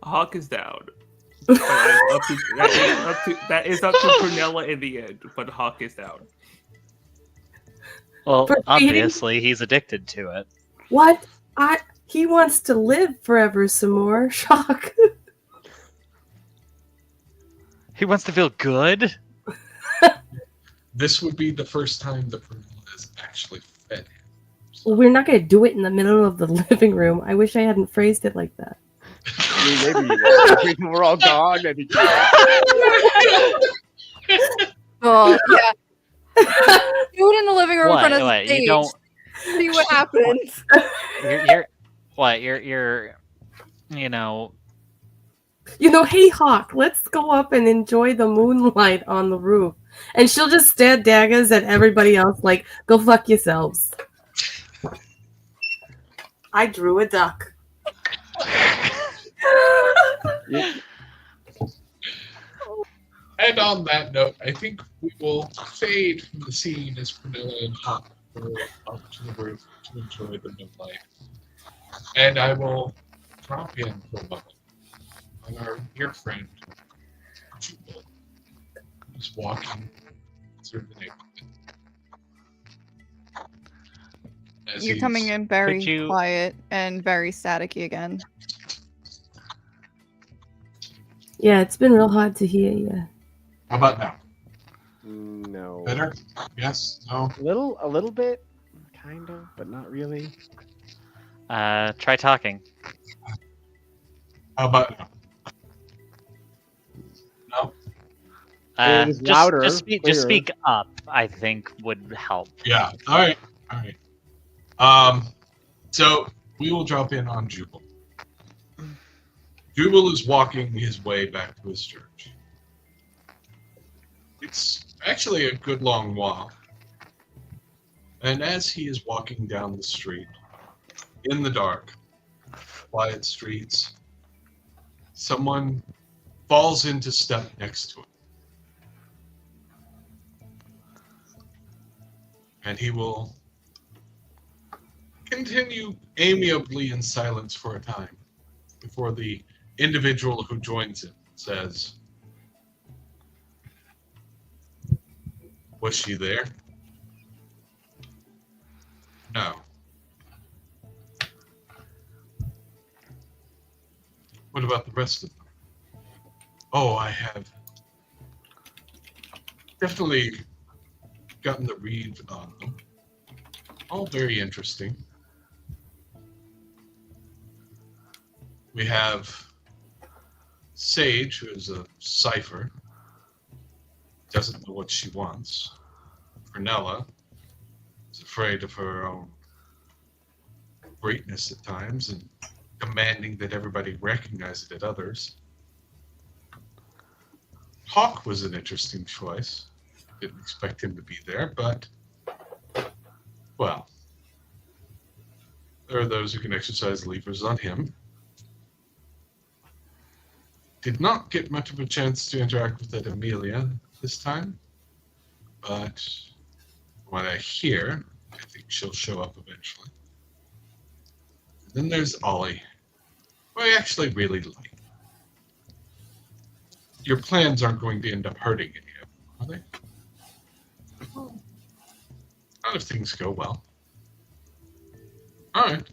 Hawk is down. That is up to Prunella in the end, but Hawk is down. Well, For obviously, he's addicted to it. What? He wants to live forever some more. Shock. He wants to feel good? This would be the first time that Prunella has actually fed him. Well, we're not gonna do it in the middle of the living room. I wish I hadn't phrased it like that. I mean, maybe you will. We're all gone. And Oh yeah. Do it in the living room in front of the What? stage. You don't. See what happens. You're what? You're. You know. Hey Hawk, let's go up and enjoy the moonlight on the roof. And she'll just stab daggers at everybody else like, go fuck yourselves. I drew a duck. And on that note, I think we will fade from the scene as Prunella and Hawk go up to the roof to enjoy the moonlight. And I will drop in for a moment on our dear friend, Jubal, who's walking through the neighborhood. You're coming in very quiet and very staticky again. Yeah, it's been real hard to hear you. How about now? No. Better? Yes? No? A little bit, kind of, but not really. Try talking. How about now? No? It is louder, Just clearer. speak up, I think, would help. Yeah. All right. So we will drop in on Jubal. Jubal is walking his way back to his church. It's actually a good long walk. And as he is walking down the street, in the dark, quiet streets, someone falls into step next to him. And he will continue amiably in silence for a time before the individual who joins him says, "Was she there?" "No." "What about the rest of them?" "Oh, I have definitely gotten the read on them. All very interesting. We have Sage, who is a cipher, doesn't know what she wants. Prunella is afraid of her own greatness at times and demanding that everybody recognize it at others. Hawk was an interesting choice. Didn't expect him to be there, but Well, there are those who can exercise levers on him. Did not get much of a chance to interact with that Amelia this time, but from what I hear, I think she'll show up eventually. And then there's Ollie, who I actually really like. Your plans aren't going to end up hurting any of them, are they? Not if things go well. All right.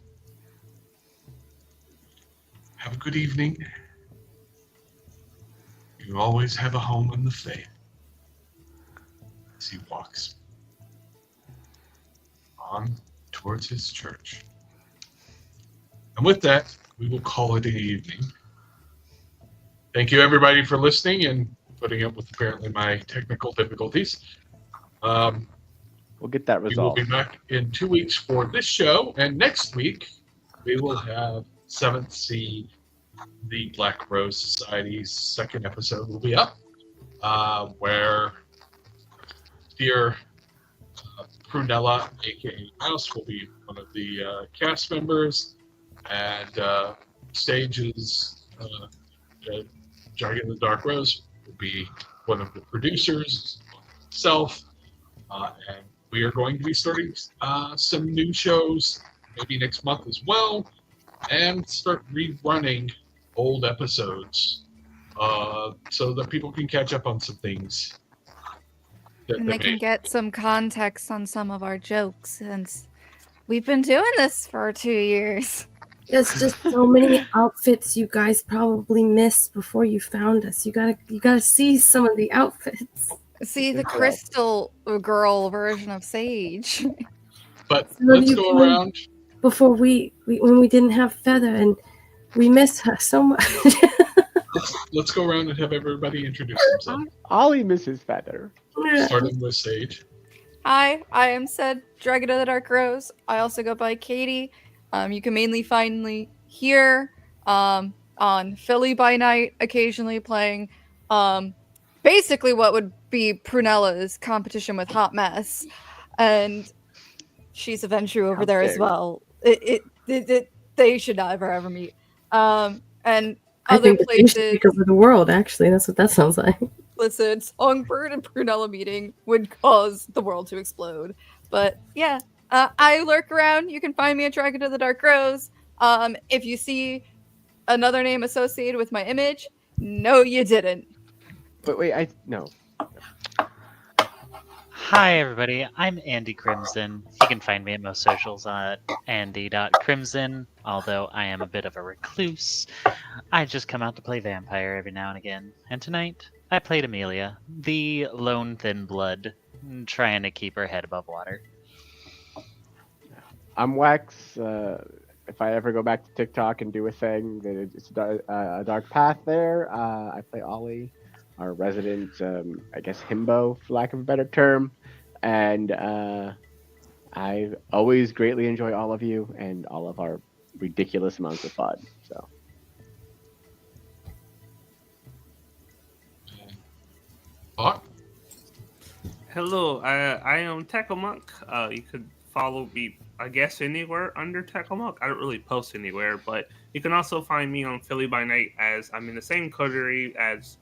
Have a good evening. You always have a home in the faith. As he walks on towards his church. And with that, we will call it an evening. Thank you, everybody, for listening and putting up with apparently my technical difficulties. We'll get that resolved. We will be back in 2 weeks for this show, and next week we will have 7th Sea, the Black Rose Society's second episode will be up, where dear Prunella, aka Mouse, will be one of the cast members, and Stage's Dragon of the Dark Rose will be one of the producers, himself, and we are going to be starting some new shows maybe next month as well, and start rerunning old episodes so that people can catch up on some things. And they can get some context on some of our jokes, since we've been doing this for 2 years. There's just so many outfits you guys probably missed before you found us. You gotta see some of the outfits. See the crystal girl version of Sage. But let's go around before when we didn't have Feather, and we miss her so much. let's go around and have everybody introduce themselves. Ollie misses Feather. Starting with Sage. Hi, I am said Dragon of the Dark Rose. I also go by Katie. You can mainly find me here on Philly by Night, occasionally playing basically what would be Prunella's competition with Hot Mess, and she's a Ventrue over there as well. They should never ever meet. And I other think places take over the world. Actually, that's what that sounds like. Listen, Songbird and Prunella meeting would cause the world to explode. But yeah, I lurk around. You can find me at Dragon of the Dark Rose. If you see another name associated with my image, no, you didn't. But wait, no. Hi, everybody. I'm Andi Crimson. You can find me at most socials at Andi.Crimson, although I am a bit of a recluse. I just come out to play vampire every now and again. And tonight, I played Amelia, the lone thin blood, trying to keep her head above water. I'm Wax. If I ever go back to TikTok and do a thing, then it's a dark path there. I play Ollie, our resident, I guess, himbo, for lack of a better term. And I always greatly enjoy all of you and all of our ridiculous amounts of fun. So. Hello, I am Techomonk. You could follow me, I guess, anywhere under Techomonk. I don't really post anywhere, but you can also find me on Philly by Night, as I'm in the same coterie as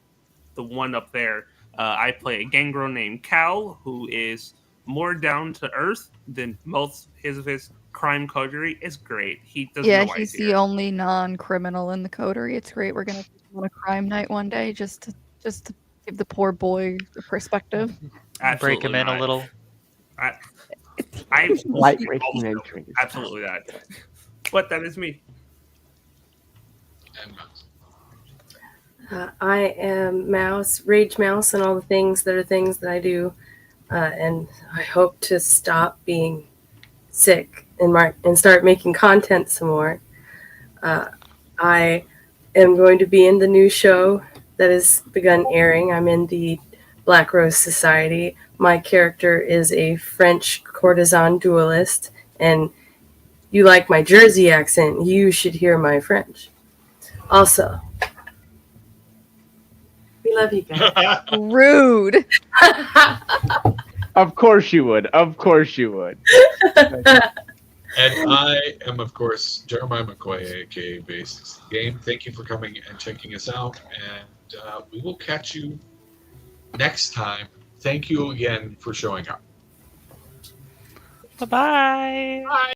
the one up there. I play a gangrel named Cal, who is more down to earth than most of his crime coterie. It's great. He doesn't know why he's the only non-criminal in the coterie. It's great. We're gonna go on a crime night one day just to give the poor boy the perspective. Break him in a little. I like breaking entries. Absolutely not. But that is me. I am Mouse, RageMouxe, and all the things that I do. And I hope to stop being sick and start making content some more. I am going to be in the new show that has begun airing. I'm in the Black Rose Society. My character is a French courtesan duelist, and you like my Jersey accent, you should hear my French. Also, we love you guys. Rude. Of course you would. Of course you would. And I am, of course, Jeremiah McCoy, aka Base Game. Thank you for coming and checking us out, and we will catch you next time. Thank you again for showing up. Bye-bye. Bye.